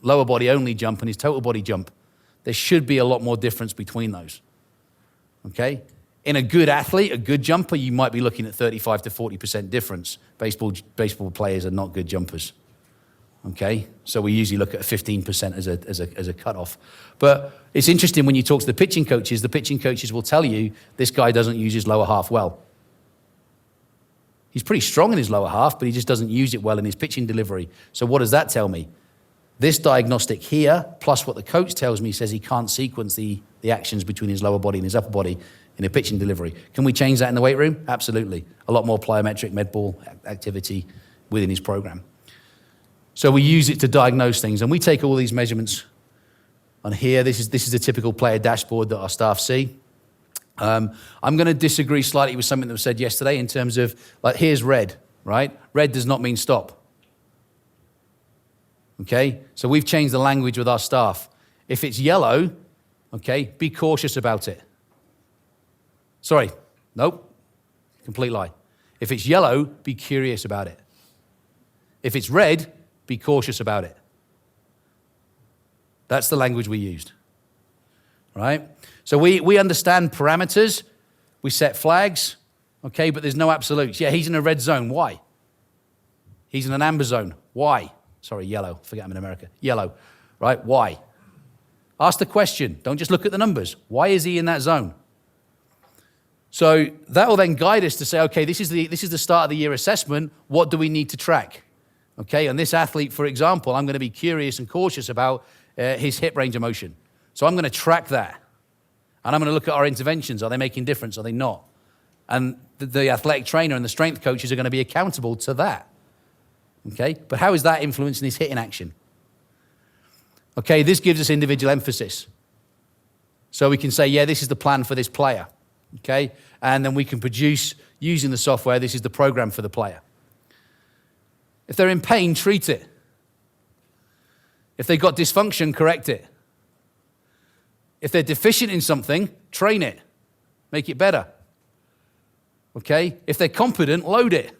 lower body only jump and his total body jump. There should be a lot more difference between those. Okay? In a good athlete, a good jumper, you might be looking at 35 to 40% difference. Baseball players are not good jumpers. Okay? So we usually look at 15% as a cutoff. But it's interesting when you talk to the pitching coaches will tell you this guy doesn't use his lower half well. He's pretty strong in his lower half, but he just doesn't use it well in his pitching delivery. So what does that tell me? This diagnostic here, plus what the coach tells me, says he can't sequence the actions between his lower body and his upper body in a pitching delivery. Can we change that in the weight room? Absolutely. A lot more plyometric med ball activity within his program. So we use it to diagnose things, and we take all these measurements on here. This is a typical player dashboard that our staff see. I'm going to disagree slightly with something that was said yesterday in terms of, like, here's red, right? Red does not mean stop. Okay? So we've changed the language with our staff. If it's yellow, okay, be cautious about it. Sorry, nope, complete lie. If it's yellow, be curious about it. If it's red, be cautious about it. That's the language we used, right? So we understand parameters, we set flags, okay, but there's no absolutes. Yeah, he's in a red zone, why? He's in an amber zone, why? Sorry, yellow, forget I'm in America. Yellow, right, why? Ask the question, don't just look at the numbers. Why is he in that zone? So that will then guide us to say, okay, this is the start of the year assessment. What do we need to track? Okay, and this athlete, for example, I'm going to be curious and cautious about his hip range of motion. So I'm going to track that. And I'm going to look at our interventions. Are they making difference? Are they not? And the athletic trainer and the strength coaches are going to be accountable to that. Okay, but how is that influencing his hitting action? Okay, this gives us individual emphasis. So we can say, yeah, this is the plan for this player. Okay, and then we can produce, using the software, this is the program for the player. If they're in pain, treat it. If they've got dysfunction, correct it. If they're deficient in something, train it. Make it better. Okay? If they're competent, load it.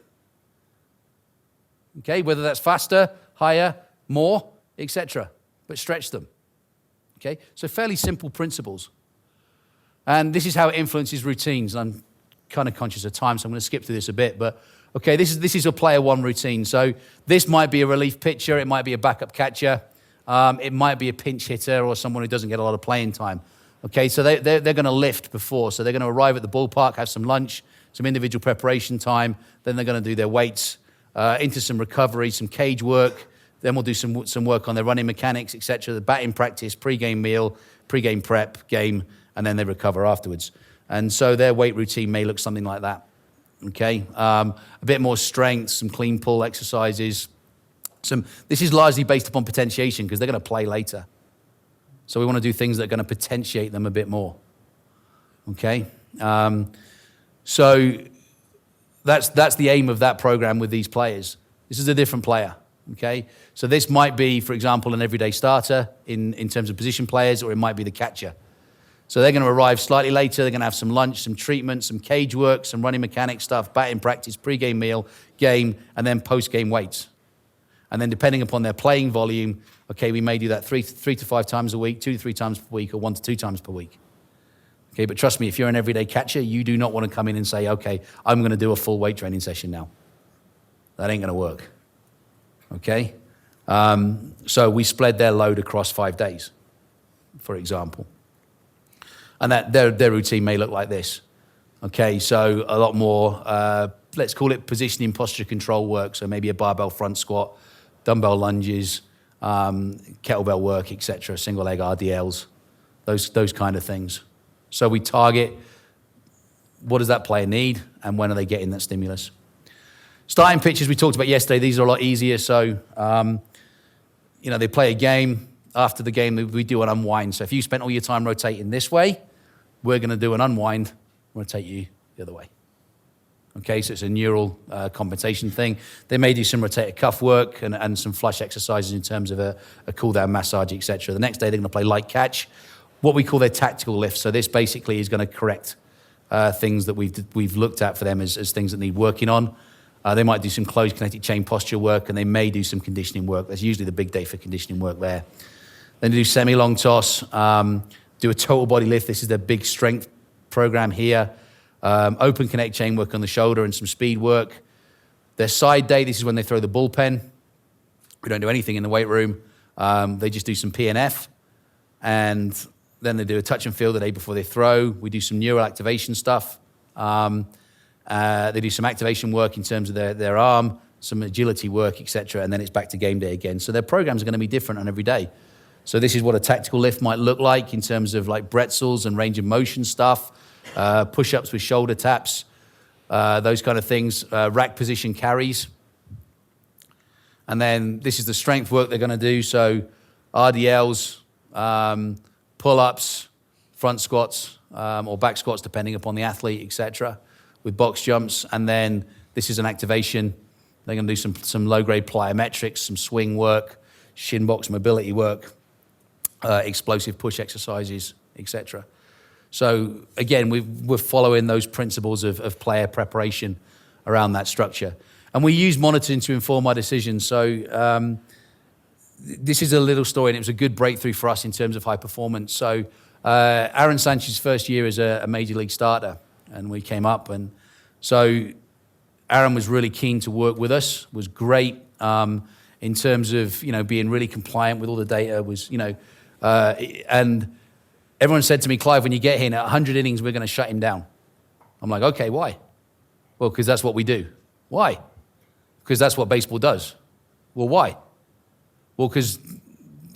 Okay? Whether that's faster, higher, more, etc. But stretch them. Okay? So fairly simple principles. And this is how it influences routines. I'm kind of conscious of time, so I'm going to skip through this a bit. But okay, this is a player one routine. So this might be a relief pitcher, it might be a backup catcher, it might be a pinch hitter or someone who doesn't get a lot of playing time. Okay, so they're going to lift before. So they're going to arrive at the ballpark, have some lunch, some individual preparation time. Then they're going to do their weights, into some recovery, some cage work. Then we'll do some work on their running mechanics, etc. The batting practice, pre-game meal, pre-game prep, game, and then they recover afterwards. And so their weight routine may look something like that. Okay, a bit more strength, some clean pull exercises. This is largely based upon potentiation because they're going to play later. So we want to do things that are going to potentiate them a bit more. Okay, so that's the aim of that program with these players. This is a different player. Okay, so this might be, for example, an everyday starter in terms of position players, or it might be the catcher. So they're going to arrive slightly later. They're going to have some lunch, some treatment, some cage work, some running mechanic stuff, batting practice, pre-game meal, game, and then post-game weights. And then depending upon their playing volume, okay, we may do that three to 5 times a week, 2 to 3 times per week, or 1 to 2 times per week. Okay, but trust me, if you're an everyday catcher, you do not want to come in and say, okay, I'm going to do a full weight training session now. That ain't going to work. Okay? So we spread their load across 5 days, for example. And that their routine may look like this. Okay, so a lot more, let's call it positioning, posture control work. So maybe a barbell front squat, dumbbell lunges, kettlebell work, etc. Single leg RDLs, those kind of things. So we target what does that player need and when are they getting that stimulus. Starting pitches we talked about yesterday. These are a lot easier. So they play a game. After the game, we do an unwind. So if you spent all your time rotating this way, we're going to do an unwind, rotate you the other way. Okay, so it's a neural compensation thing. They may do some rotator cuff work and some flush exercises in terms of a cool down massage, etc. The next day they're going to play light catch, what we call their tactical lift. So this basically is going to correct things that we've looked at for them as things that need working on. They might do some closed kinetic chain posture work, and they may do some conditioning work. That's usually the big day for conditioning work there. Then they do semi-long toss, do a total body lift. This is their big strength program here. Open kinetic chain work on the shoulder and some speed work. Their side day, this is when they throw the bullpen. We don't do anything in the weight room. They just do some PNF, and then they do a touch and feel the day before they throw. We do some neural activation stuff. They do some activation work in terms of their arm, some agility work, etc., and then it's back to game day again. So their programs are going to be different on every day. So this is what a tactical lift might look like in terms of like bretzels and range of motion stuff, push-ups with shoulder taps, those kind of things, rack position carries. And then this is the strength work they're going to do. So RDLs, pull-ups, front squats, or back squats, depending upon the athlete, etc., with box jumps. And then this is an activation. They're going to do some low-grade plyometrics, some swing work, shin box mobility work, explosive push exercises, etc. So again, we're following those principles of player preparation around that structure. And we use monitoring to inform our decisions. So this is a little story, and it was a good breakthrough for us in terms of high performance. So Aaron Sanchez's first year as a major league starter, and we came up. And so Aaron was really keen to work with us, was great in terms of, being really compliant with all the data, and everyone said to me, Clive, when you get here in 100 innings, we're going to shut him down. I'm like, okay, why? Well, because that's what we do. Why? Because that's what baseball does. Well, why? Well, because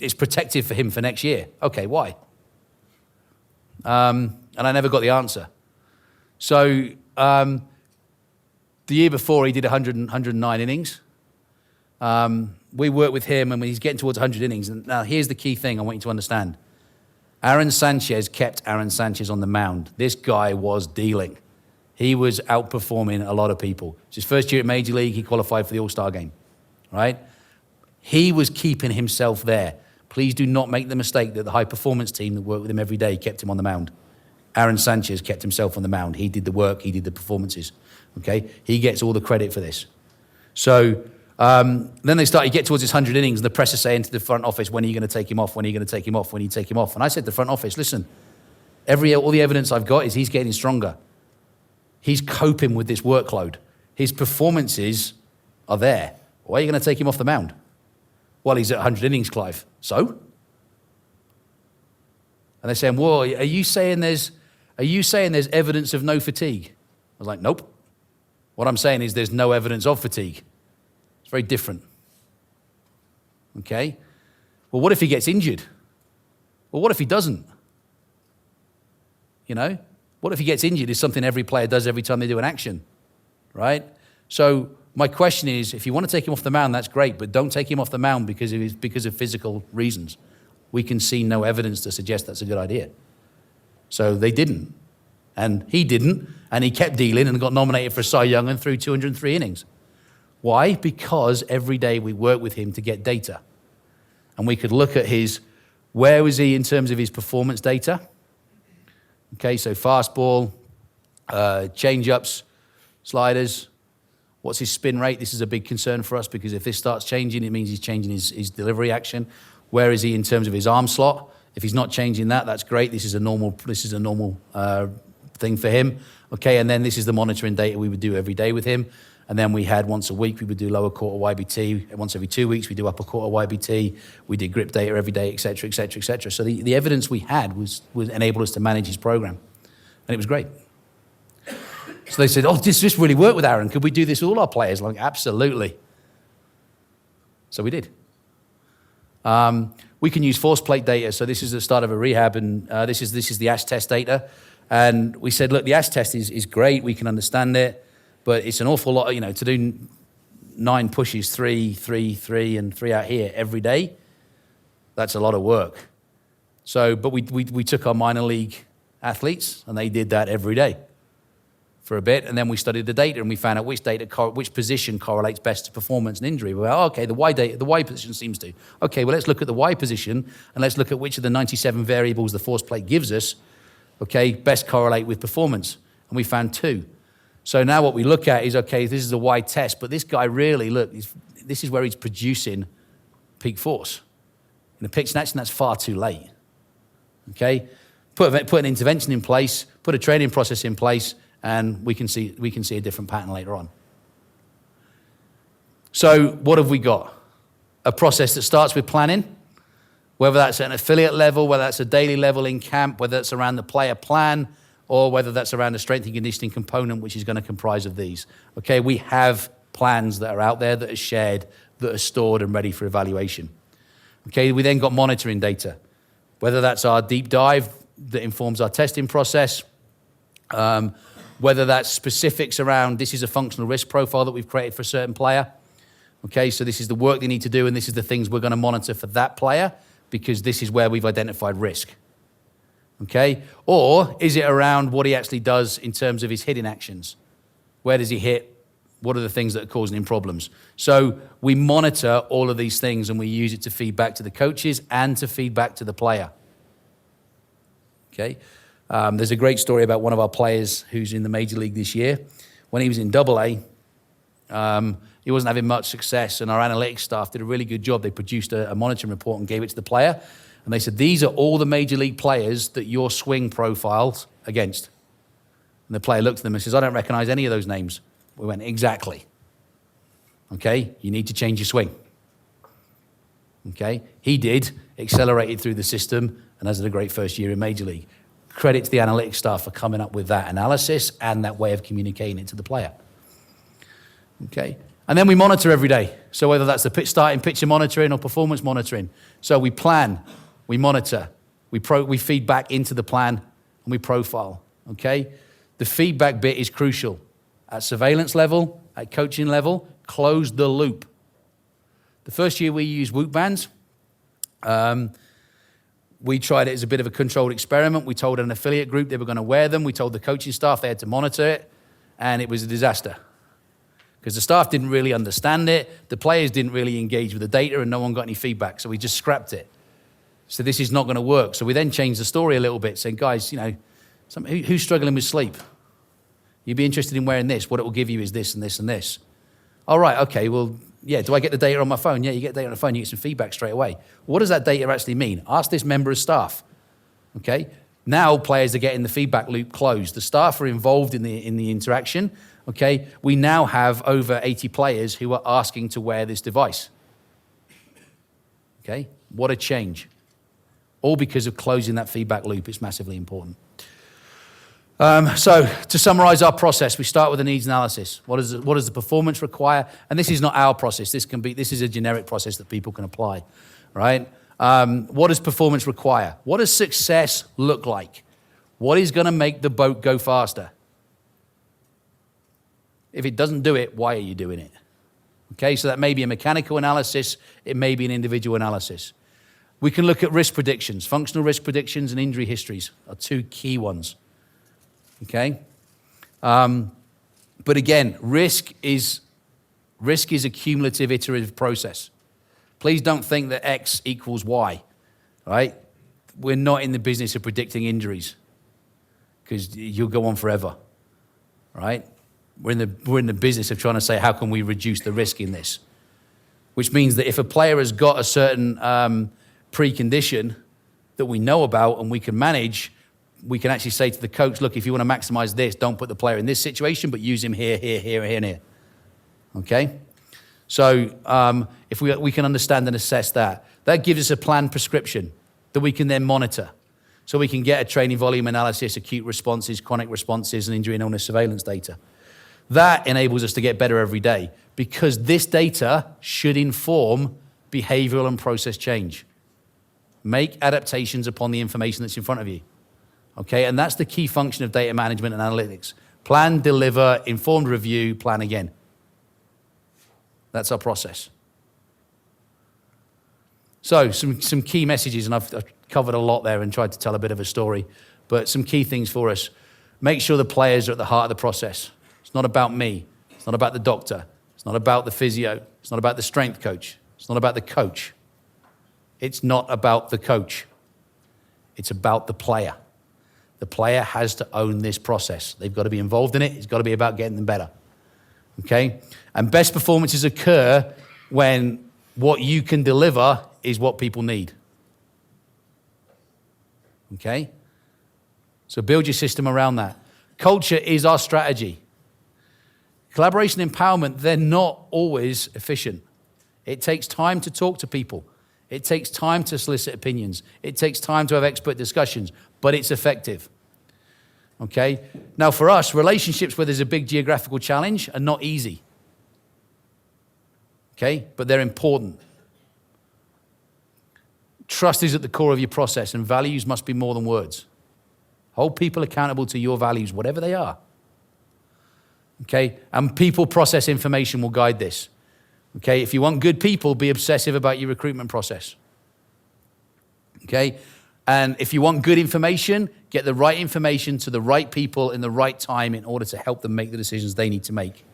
it's protective for him for next year. Okay, why? And I never got the answer. So the year before, he did 109 innings. We worked with him, and when he's getting towards 100 innings, and now here's the key thing I want you to understand. Aaron Sanchez kept Aaron Sanchez on the mound. This guy was dealing. He was outperforming a lot of people. It's his first year at Major League. He qualified for the All-Star game, right? He was keeping himself there. Please do not make the mistake that the high-performance team that worked with him every day kept him on the mound. Aaron Sanchez kept himself on the mound. He did the work. He did the performances, okay? He gets all the credit for this. So then you get towards his 100 innings, and the press is saying to the front office, when are you going to take him off? When are you going to take him off? When are you take him off? And I said to the front office, listen, all the evidence I've got is he's getting stronger. He's coping with this workload. His performances are there. Why are you going to take him off the mound? Well, he's at 100 innings, Clive. So? And they're saying, well, are you saying there's evidence of no fatigue? I was like, nope. What I'm saying is there's no evidence of fatigue. It's very different. Okay? Well, what if he gets injured? Well, what if he doesn't? What if he gets injured is something every player does every time they do an action, right? So my question is, if you want to take him off the mound, that's great, but don't take him off the mound because of physical reasons. We can see no evidence to suggest that's a good idea. So they didn't, and he didn't, and he kept dealing and got nominated for Cy Young and threw 203 innings. Why? Because every day we worked with him to get data. And we could look at where was he in terms of his performance data? Okay, so fastball, change-ups, sliders. What's his spin rate? This is a big concern for us because if this starts changing, it means he's changing his delivery action. Where is he in terms of his arm slot? If he's not changing that, that's great. This is a normal thing for him. Okay, and then this is the monitoring data we would do every day with him. And then we had once a week, we would do lower quarter YBT. Once every 2 weeks, we do upper quarter YBT. We did grip data every day, et cetera, et cetera, et cetera. So the evidence we had was enabled us to manage his program. And it was great. So they said, does this really work with Aaron? Could we do this with all our players? I'm like, absolutely. So we did. We can use force plate data. So this is the start of a rehab, and this is the ASH test data. And we said, look, the ASH test is great. We can understand it. But it's an awful lot, to do 9 pushes, 3, 3, 3, and 3 out here every day. That's a lot of work. So, but we took our minor league athletes, and they did that every day for a bit, and then we studied the data and we found out which position correlates best to performance and injury. We went, okay, the Y position seems to. Okay, well, let's look at the Y position and let's look at which of the 97 variables the force plate gives us, okay, best correlate with performance. And we found 2. So now what we look at is, okay, this is a Y test, but this guy really, look, this is where he's producing peak force. In the pitch snatching, that's far too late. Okay? Put an intervention in place, put a training process in place, and we can see a different pattern later on. So what have we got? A process that starts with planning, whether that's at an affiliate level, whether that's a daily level in camp, whether that's around the player plan, or whether that's around the strength and conditioning component, which is going to comprise of these. Okay, we have plans that are out there that are shared, that are stored and ready for evaluation. Okay, we then got monitoring data, whether that's our deep dive that informs our testing process, whether that's specifics around this is a functional risk profile that we've created for a certain player. Okay, so this is the work they need to do and this is the things we're going to monitor for that player because this is where we've identified risk. Okay, or is it around what he actually does in terms of his hitting actions? Where does he hit? What are the things that are causing him problems? So we monitor all of these things and we use it to feed back to the coaches and to feed back to the player. Okay. There's a great story about one of our players who's in the major league this year. When he was in AA, he wasn't having much success, and our analytics staff did a really good job. They produced a monitoring report and gave it to the player, and they said, these are all the major league players that your swing profiles against. And the player looked at them and says, I don't recognize any of those names. We went, exactly. Okay, you need to change your swing. Okay, he did, accelerated through the system, and has had a great first year in Major League. Credit to the analytics staff for coming up with that analysis and that way of communicating it to the player. Okay, and then we monitor every day. So whether that's the starting pitcher monitoring or performance monitoring. So we plan, we monitor, we feed back into the plan, and we profile. Okay, the feedback bit is crucial. At surveillance level, at coaching level, close the loop. The first year we used Whoop bands. We tried it as a bit of a controlled experiment. We told an affiliate group they were going to wear them. We told the coaching staff they had to monitor it, and it was a disaster. Because the staff didn't really understand it, the players didn't really engage with the data, and no one got any feedback, so we just scrapped it. So this is not going to work. So we then changed the story a little bit, saying, guys, you know, who's struggling with sleep? You'd be interested in wearing this. What it will give you is this and this and this. All right, okay, well, yeah, do I get the data on my phone? Yeah, you get data on the phone, you get some feedback straight away. What does that data actually mean? Ask this member of staff, okay? Now players are getting the feedback loop closed. The staff are involved in the interaction, okay? We now have over 80 players who are asking to wear this device, okay? What a change. All because of closing that feedback loop. It's massively important. So to summarize our process, we start with a needs analysis. What does the performance require? And this is not our process. This is a generic process that people can apply, right? What does performance require? What does success look like? What is going to make the boat go faster? If it doesn't do it, why are you doing it? Okay, so that may be a mechanical analysis. It may be an individual analysis. We can look at risk predictions. Functional risk predictions and injury histories are two key ones. Okay, but again, risk is a cumulative iterative process. Please don't think that X equals Y, right? We're not in the business of predicting injuries because you'll go on forever, right? We're in the business of trying to say how can we reduce the risk in this, which means that if a player has got a certain precondition that we know about and we can manage, we can actually say to the coach, look, if you want to maximize this, don't put the player in this situation, but use him here, here, here, here, and here. Okay? So if we can understand and assess that, that gives us a planned prescription that we can then monitor. So we can get a training volume analysis, acute responses, chronic responses, and injury and illness surveillance data. That enables us to get better every day because this data should inform behavioral and process change. Make adaptations upon the information that's in front of you. Okay, and that's the key function of data management and analytics. Plan, deliver, informed review, plan again. That's our process. So some key messages, and I've covered a lot there and tried to tell a bit of a story, but some key things for us. Make sure the players are at the heart of the process. It's not about me. It's not about the doctor. It's not about the physio. It's not about the strength coach. It's not about the coach. It's not about the coach. It's about the player. The player has to own this process. They've got to be involved in it. It's got to be about getting them better. Okay? And best performances occur when what you can deliver is what people need. Okay? So build your system around that. Culture is our strategy. Collaboration and empowerment, they're not always efficient. It takes time to talk to people. It takes time to solicit opinions. It takes time to have expert discussions, but it's effective. Okay? Now for us, relationships where there's a big geographical challenge are not easy. Okay? But they're important. Trust is at the core of your process, and values must be more than words. Hold people accountable to your values, whatever they are. Okay? And people process information will guide this. Okay? If you want good people, be obsessive about your recruitment process. Okay? And if you want good information, get the right information to the right people in the right time in order to help them make the decisions they need to make.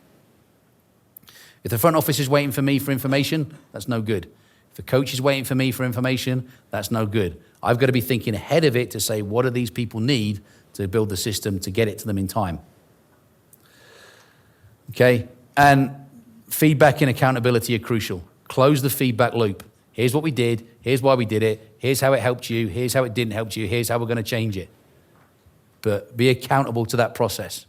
If the front office is waiting for me for information, that's no good. If the coach is waiting for me for information, that's no good. I've got to be thinking ahead of it to say, what do these people need to build the system to get it to them in time? Okay? And feedback and accountability are crucial. Close the feedback loop. Here's what we did. Here's why we did it. Here's how it helped you. Here's how it didn't help you. Here's how we're going to change it. But be accountable to that process.